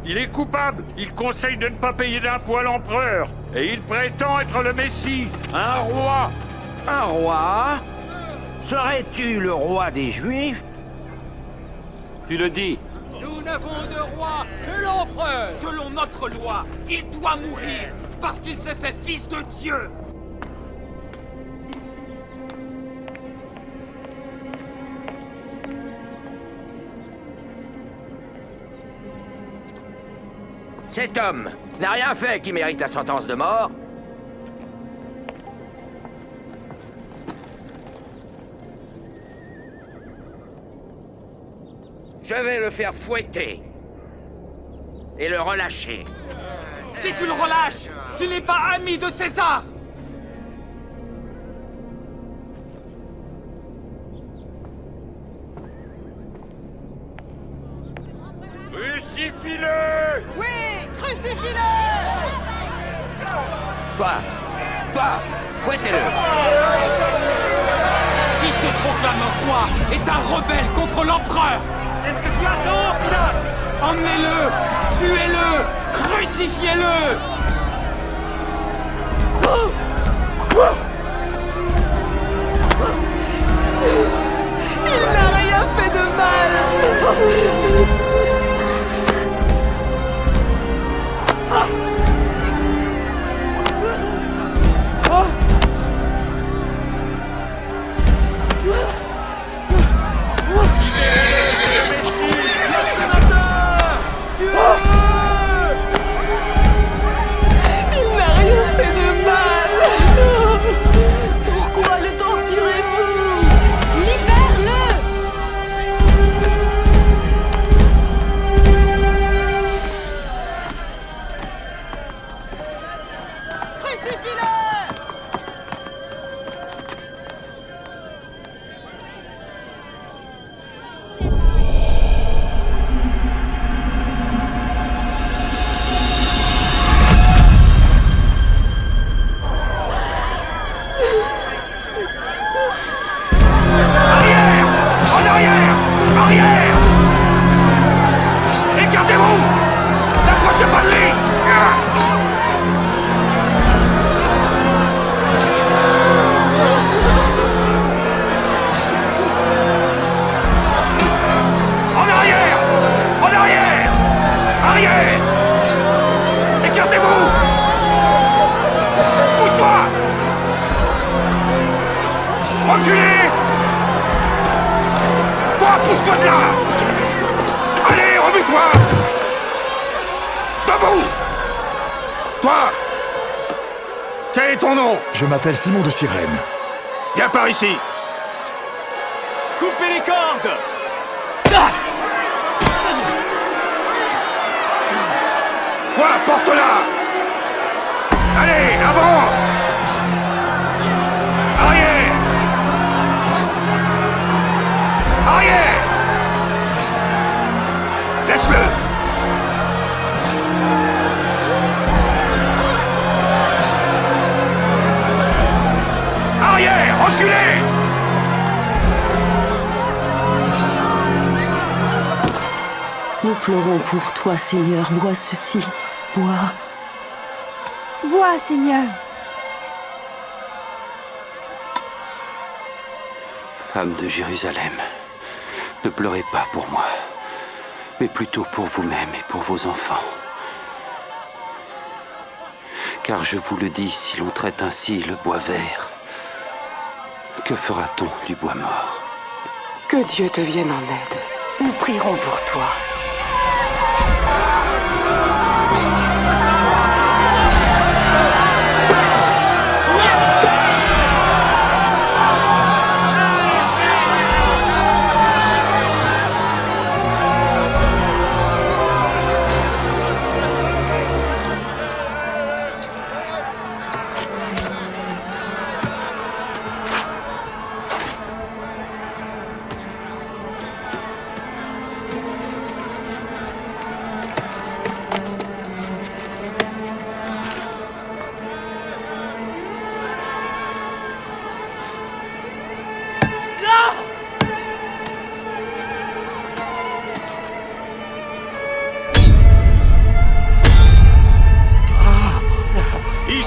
Il est coupable. Il conseille de ne pas payer d'impôts à l'empereur. Et il prétend être le Messie, un roi. Un roi? Serais-tu le roi des Juifs? Tu le dis. Nous n'avons de roi que l'empereur. Selon notre loi, il doit mourir parce qu'il s'est fait fils de Dieu. Cet homme n'a rien fait qui mérite la sentence de mort. Je vais le faire fouetter et le relâcher. Si tu le relâches, tu n'es pas ami de César. Crucifie-le! Oui, crucifie-le! Toi, fouettez-le! Qui se proclame roi est un rebelle contre l'empereur. Est-ce que tu attends, Pilate? Emmenez-le! Tuez-le! Crucifiez-le! Il n'a rien fait de mal. Il n'a rien fait de mal. Pourquoi le torturez-vous? Libère-le! En arrière! Arrière! Écartez-vous! N'approchez pas de lui! En arrière! En arrière! Arrière! Écartez-vous! Bouge-toi! Reculez! Toi, pousse-toi de là! Allez, remets-toi! Debout! Toi! Quel est ton nom? Je m'appelle Simon de Cyrène. Viens par ici. Coupez les cordes! Toi, porte-la! Allez, avance! Arrière! Arrière! Laisse-le! Arrière! Reculez! Nous pleurons pour toi, Seigneur. Bois ceci. Bois. Bois, Seigneur. Femme de Jérusalem, ne pleurez pas pour moi, mais plutôt pour vous-même et pour vos enfants. Car je vous le dis, si l'on traite ainsi le bois vert, que fera-t-on du bois mort? Que Dieu te vienne en aide. Nous prierons pour toi.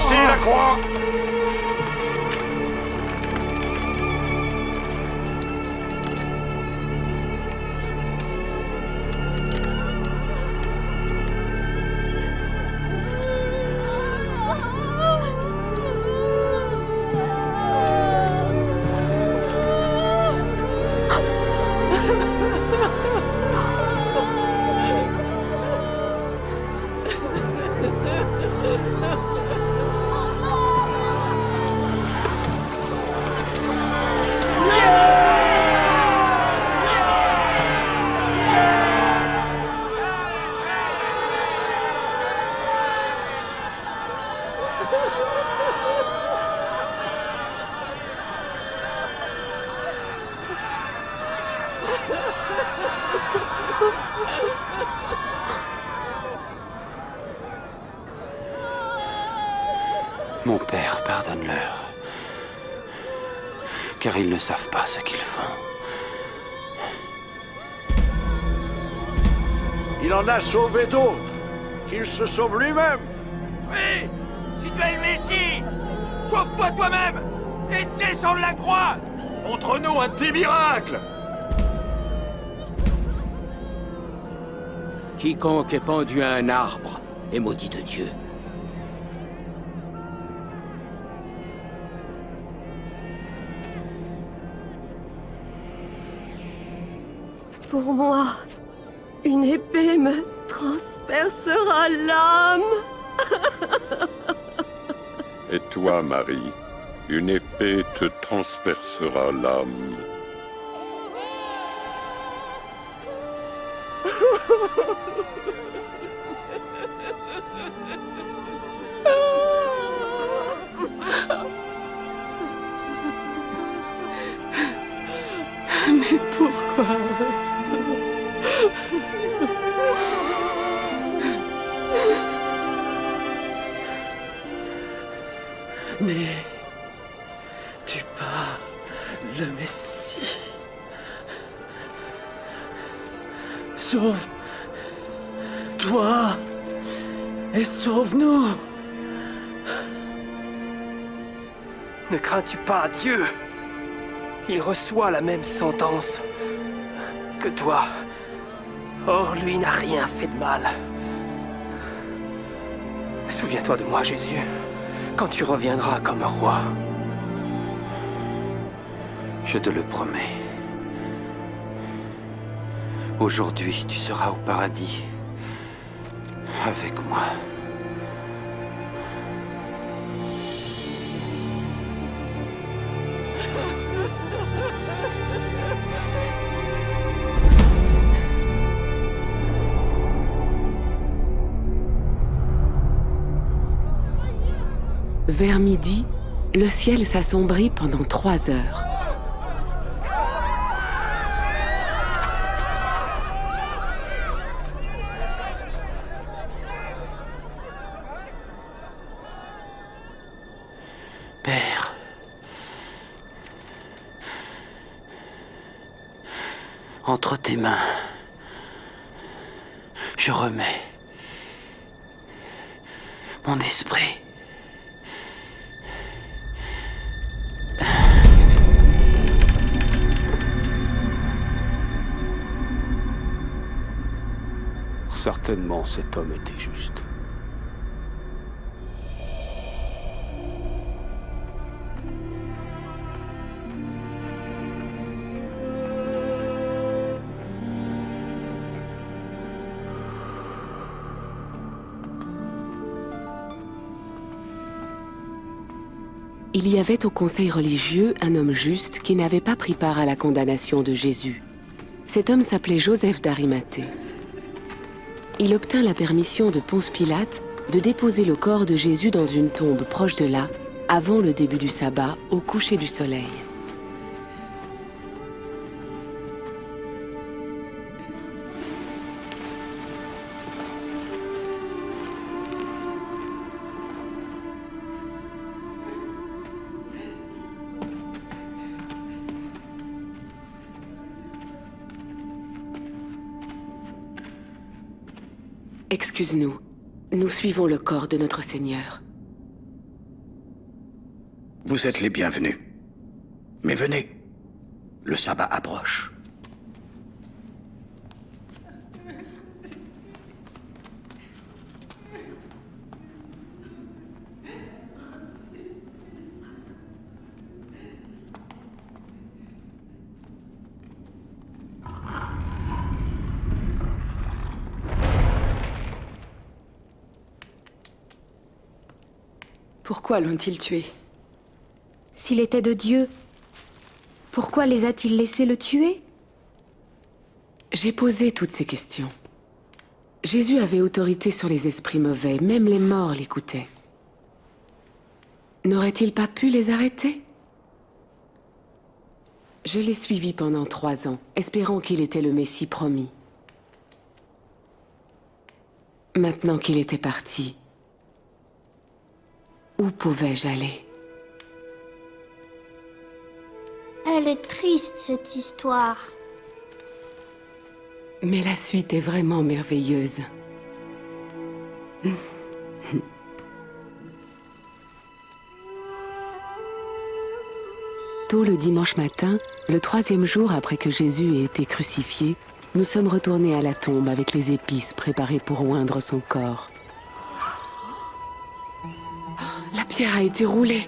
Baissez la croix! Mon père, pardonne-leur, car ils ne savent pas ce qu'ils font. Il en a sauvé d'autres. Qu'il se sauve lui-même. Oui! Si tu es le Messie, sauve-toi toi-même et descends de la croix! Montre-nous un petit miracle! Quiconque est pendu à un arbre est maudit de Dieu. Pour moi, une épée me transpercera l'âme. Et toi, Marie, une épée te transpercera l'âme. Mais pourquoi? N'es-tu pas le Messie? Sauve-toi et sauve-nous. Ne crains-tu pas Dieu? Il reçoit la même sentence que toi. Or, lui n'a rien fait de mal. Souviens-toi de moi, Jésus, quand tu reviendras comme roi. Je te le promets. Aujourd'hui, tu seras au paradis avec moi. Vers midi, le ciel s'assombrit pendant 3 heures. Père, entre tes mains, je remets mon esprit. Certainement, cet homme était juste. Il y avait au conseil religieux un homme juste qui n'avait pas pris part à la condamnation de Jésus. Cet homme s'appelait Joseph d'Arimathée. Il obtint la permission de Ponce Pilate de déposer le corps de Jésus dans une tombe proche de là, avant le début du sabbat, au coucher du soleil. Excuse-nous, nous suivons le corps de notre Seigneur. Vous êtes les bienvenus. Mais venez, le sabbat approche. Pourquoi l'ont-ils tué? S'il était de Dieu, pourquoi les a-t-il laissés le tuer? J'ai posé toutes ces questions. Jésus avait autorité sur les esprits mauvais, même les morts l'écoutaient. N'aurait-il pas pu les arrêter? Je l'ai suivi pendant 3 ans, espérant qu'il était le Messie promis. Maintenant qu'il était parti, où pouvais-je aller? Elle est triste, cette histoire. Mais la suite est vraiment merveilleuse. Tôt le dimanche matin, le 3e jour après que Jésus ait été crucifié, nous sommes retournés à la tombe avec les épices préparées pour oindre son corps. La pierre a été roulée.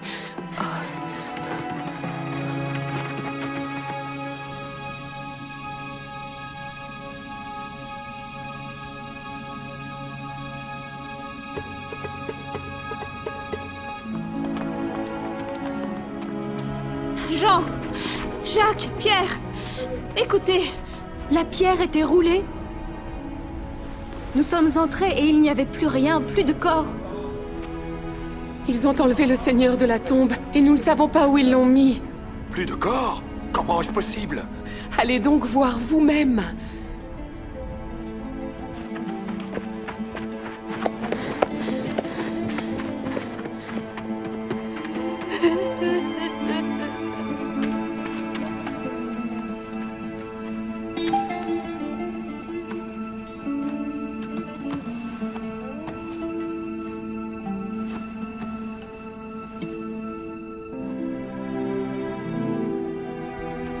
Jean, Jacques, Pierre, écoutez, la pierre était roulée. Nous sommes entrés et il n'y avait plus rien, plus de corps. Ils ont enlevé le Seigneur de la tombe et nous ne savons pas où ils l'ont mis. Plus de corps? Comment est-ce possible? Allez donc voir vous-même.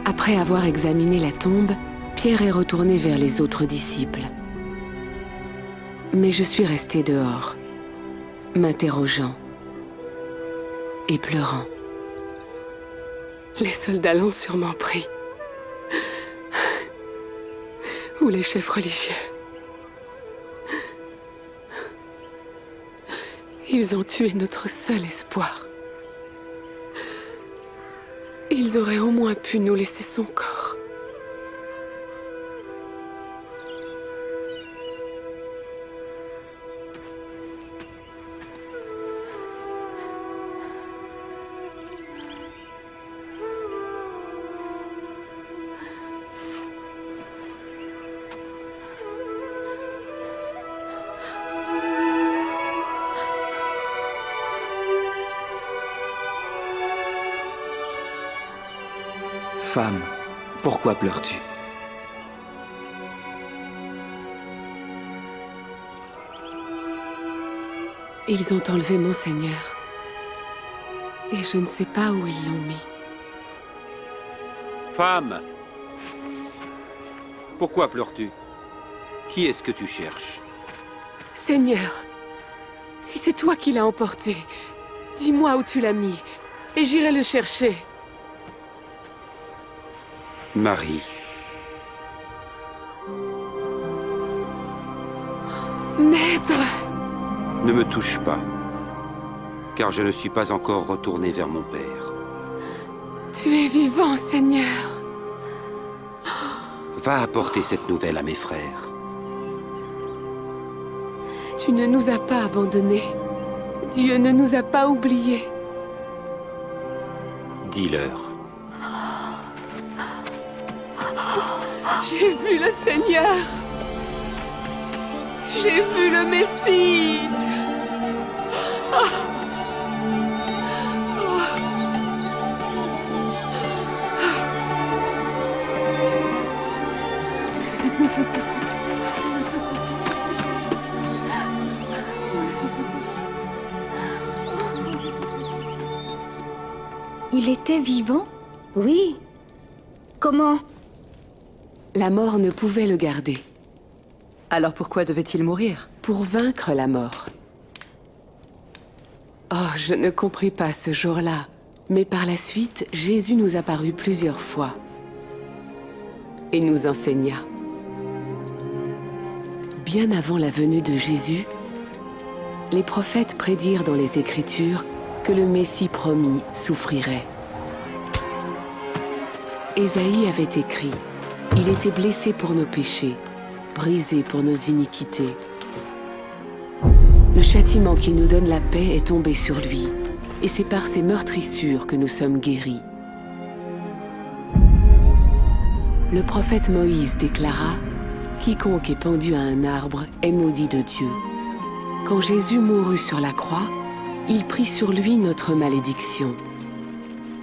Après avoir examiné la tombe, Pierre est retourné vers les autres disciples. Mais je suis restée dehors, m'interrogeant et pleurant. Les soldats l'ont sûrement pris. Ou les chefs religieux. Ils ont tué notre seul espoir. Ils auraient au moins pu nous laisser son corps. Femme, pourquoi pleures-tu? Ils ont enlevé mon Seigneur. Et je ne sais pas où ils l'ont mis. Femme! Pourquoi pleures-tu? Qui est-ce que tu cherches? Seigneur, si c'est toi qui l'as emporté, dis-moi où tu l'as mis, et j'irai le chercher. Marie. Maître! Ne me touche pas, car je ne suis pas encore retourné vers mon Père. Tu es vivant, Seigneur. Va apporter cette nouvelle à mes frères. Tu ne nous as pas abandonnés. Dieu ne nous a pas oubliés. Dis-leur. J'ai vu le Seigneur. J'ai vu le Messie. Il était vivant? Oui. Comment? La mort ne pouvait le garder. Alors pourquoi devait-il mourir? Pour vaincre la mort. Oh, je ne compris pas ce jour-là. Mais par la suite, Jésus nous apparut plusieurs fois et nous enseigna. Bien avant la venue de Jésus, les prophètes prédirent dans les Écritures que le Messie promis souffrirait. Ésaïe avait écrit « Il était blessé pour nos péchés, brisé pour nos iniquités. Le châtiment qui nous donne la paix est tombé sur lui, et c'est par ses meurtrissures que nous sommes guéris. » Le prophète Moïse déclara « Quiconque est pendu à un arbre est maudit de Dieu. » Quand Jésus mourut sur la croix, il prit sur lui notre malédiction,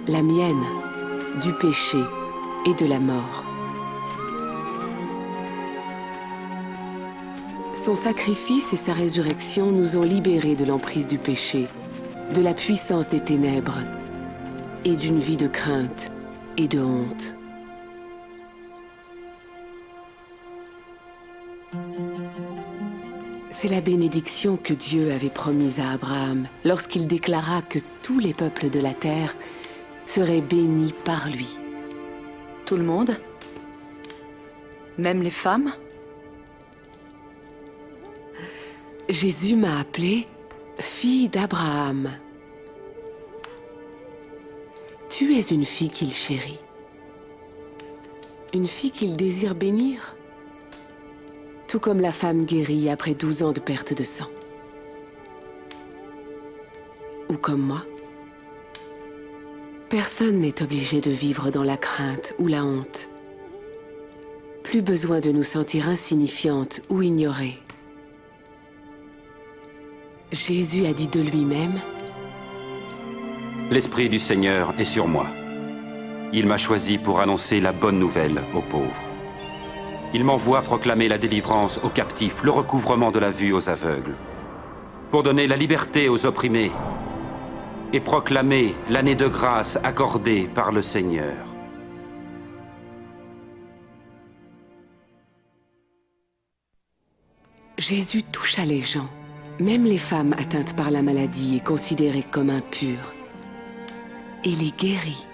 la mienne, du péché et de la mort. Son sacrifice et sa résurrection nous ont libérés de l'emprise du péché, de la puissance des ténèbres et d'une vie de crainte et de honte. C'est la bénédiction que Dieu avait promise à Abraham lorsqu'il déclara que tous les peuples de la terre seraient bénis par lui. Tout le monde? Même les femmes? Jésus m'a appelée fille d'Abraham. Tu es une fille qu'il chérit. Une fille qu'il désire bénir. Tout comme la femme guérie après 12 ans de perte de sang. Ou comme moi. Personne n'est obligé de vivre dans la crainte ou la honte. Plus besoin de nous sentir insignifiantes ou ignorées. Jésus a dit de lui-même « L'Esprit du Seigneur est sur moi. Il m'a choisi pour annoncer la bonne nouvelle aux pauvres. Il m'envoie proclamer la délivrance aux captifs, le recouvrement de la vue aux aveugles, pour donner la liberté aux opprimés et proclamer l'année de grâce accordée par le Seigneur. » Jésus toucha les gens, même les femmes atteintes par la maladie et considérées comme impures, et les guérit.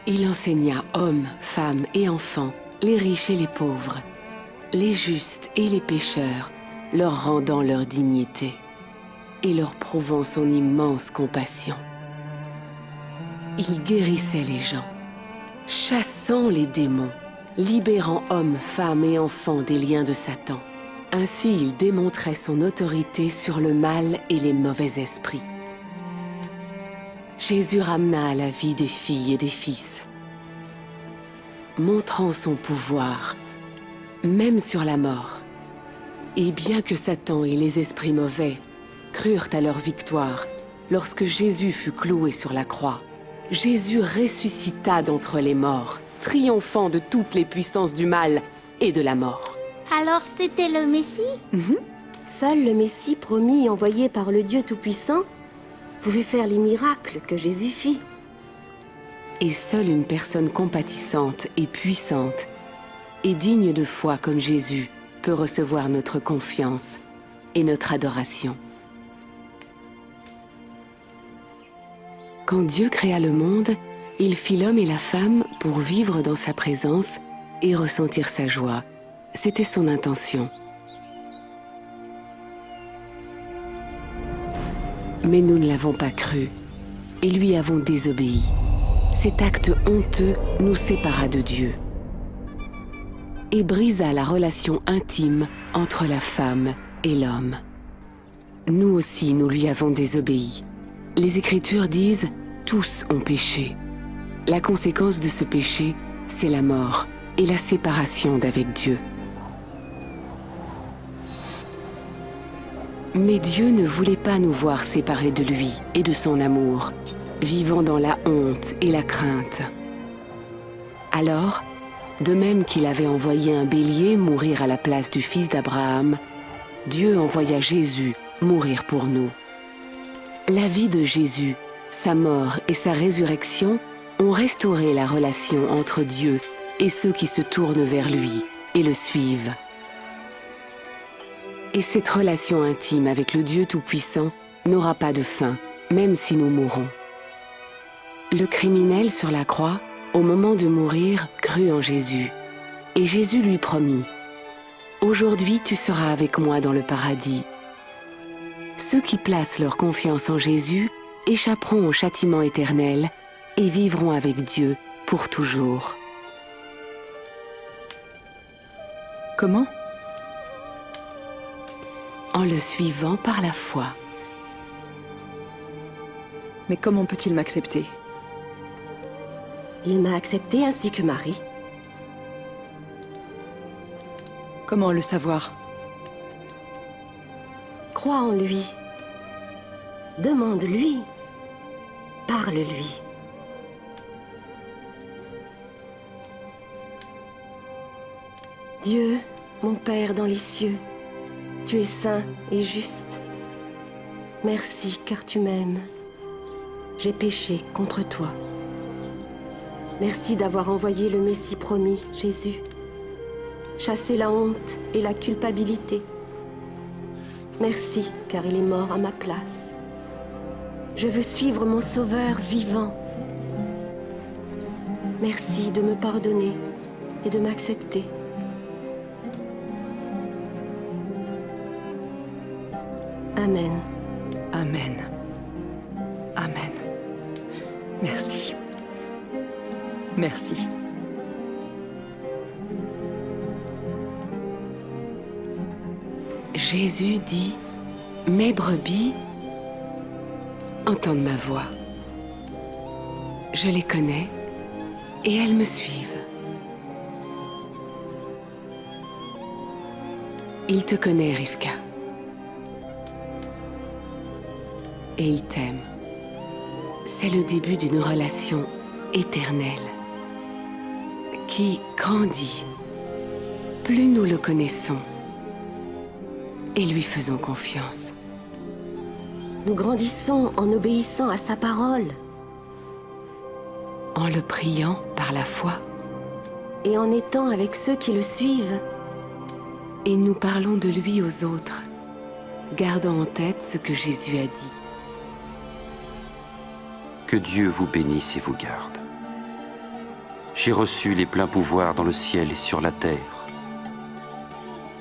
Il enseigna hommes, femmes et enfants, les riches et les pauvres, les justes et les pécheurs, leur rendant leur dignité et leur prouvant son immense compassion. Il guérissait les gens, chassant les démons, libérant hommes, femmes et enfants des liens de Satan. Ainsi, il démontrait son autorité sur le mal et les mauvais esprits. Jésus ramena à la vie des filles et des fils, montrant son pouvoir, même sur la mort. Et bien que Satan et les esprits mauvais crurent à leur victoire, lorsque Jésus fut cloué sur la croix, Jésus ressuscita d'entre les morts, triomphant de toutes les puissances du mal et de la mort. Alors c'était le Messie? Seul le Messie promis et envoyé par le Dieu Tout-Puissant pouvait faire les miracles que Jésus fit. Et seule une personne compatissante et puissante et digne de foi comme Jésus peut recevoir notre confiance et notre adoration. Quand Dieu créa le monde, il fit l'homme et la femme pour vivre dans sa présence et ressentir sa joie. C'était son intention. Mais nous ne l'avons pas cru et lui avons désobéi. Cet acte honteux nous sépara de Dieu et brisa la relation intime entre la femme et l'homme. Nous aussi, nous lui avons désobéi. Les Écritures disent « Tous ont péché ». La conséquence de ce péché, c'est la mort et la séparation d'avec Dieu. Mais Dieu ne voulait pas nous voir séparés de lui et de son amour, vivant dans la honte et la crainte. Alors, de même qu'il avait envoyé un bélier mourir à la place du fils d'Abraham, Dieu envoya Jésus mourir pour nous. La vie de Jésus, sa mort et sa résurrection ont restauré la relation entre Dieu et ceux qui se tournent vers lui et le suivent. Et cette relation intime avec le Dieu Tout-Puissant n'aura pas de fin, même si nous mourons. Le criminel sur la croix, au moment de mourir, crut en Jésus. Et Jésus lui promit, « Aujourd'hui tu seras avec moi dans le paradis. » Ceux qui placent leur confiance en Jésus échapperont au châtiment éternel et vivront avec Dieu pour toujours. Comment ? En le suivant par la foi. Mais comment peut-il m'accepter ? Il m'a accepté ainsi que Marie. Comment le savoir ? Crois en lui. Demande-lui. Parle-lui. Dieu, mon Père dans les cieux, tu es saint et juste. Merci car tu m'aimes. J'ai péché contre toi. Merci d'avoir envoyé le Messie promis, Jésus. Chasser la honte et la culpabilité. Merci car il est mort à ma place. Je veux suivre mon Sauveur vivant. Merci de me pardonner et de m'accepter. Amen. Amen. Amen. Merci. Merci. Jésus dit, « Mes brebis entendent ma voix. Je les connais et elles me suivent. Il te connaît, Rivka. Et il t'aime. C'est le début d'une relation éternelle qui grandit. Plus nous le connaissons et lui faisons confiance. Nous grandissons en obéissant à sa parole. En le priant par la foi. Et en étant avec ceux qui le suivent. Et nous parlons de lui aux autres, gardant en tête ce que Jésus a dit. Que Dieu vous bénisse et vous garde. J'ai reçu les pleins pouvoirs dans le ciel et sur la terre.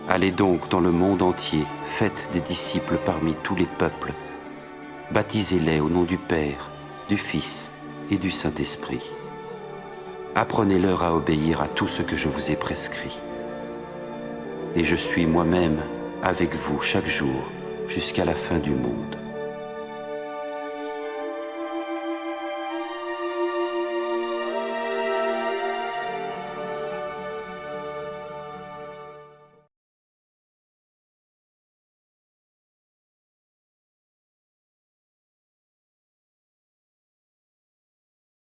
Allez donc dans le monde entier, faites des disciples parmi tous les peuples. Baptisez-les au nom du Père, du Fils et du Saint-Esprit. Apprenez-leur à obéir à tout ce que je vous ai prescrit. Et je suis moi-même avec vous chaque jour jusqu'à la fin du monde.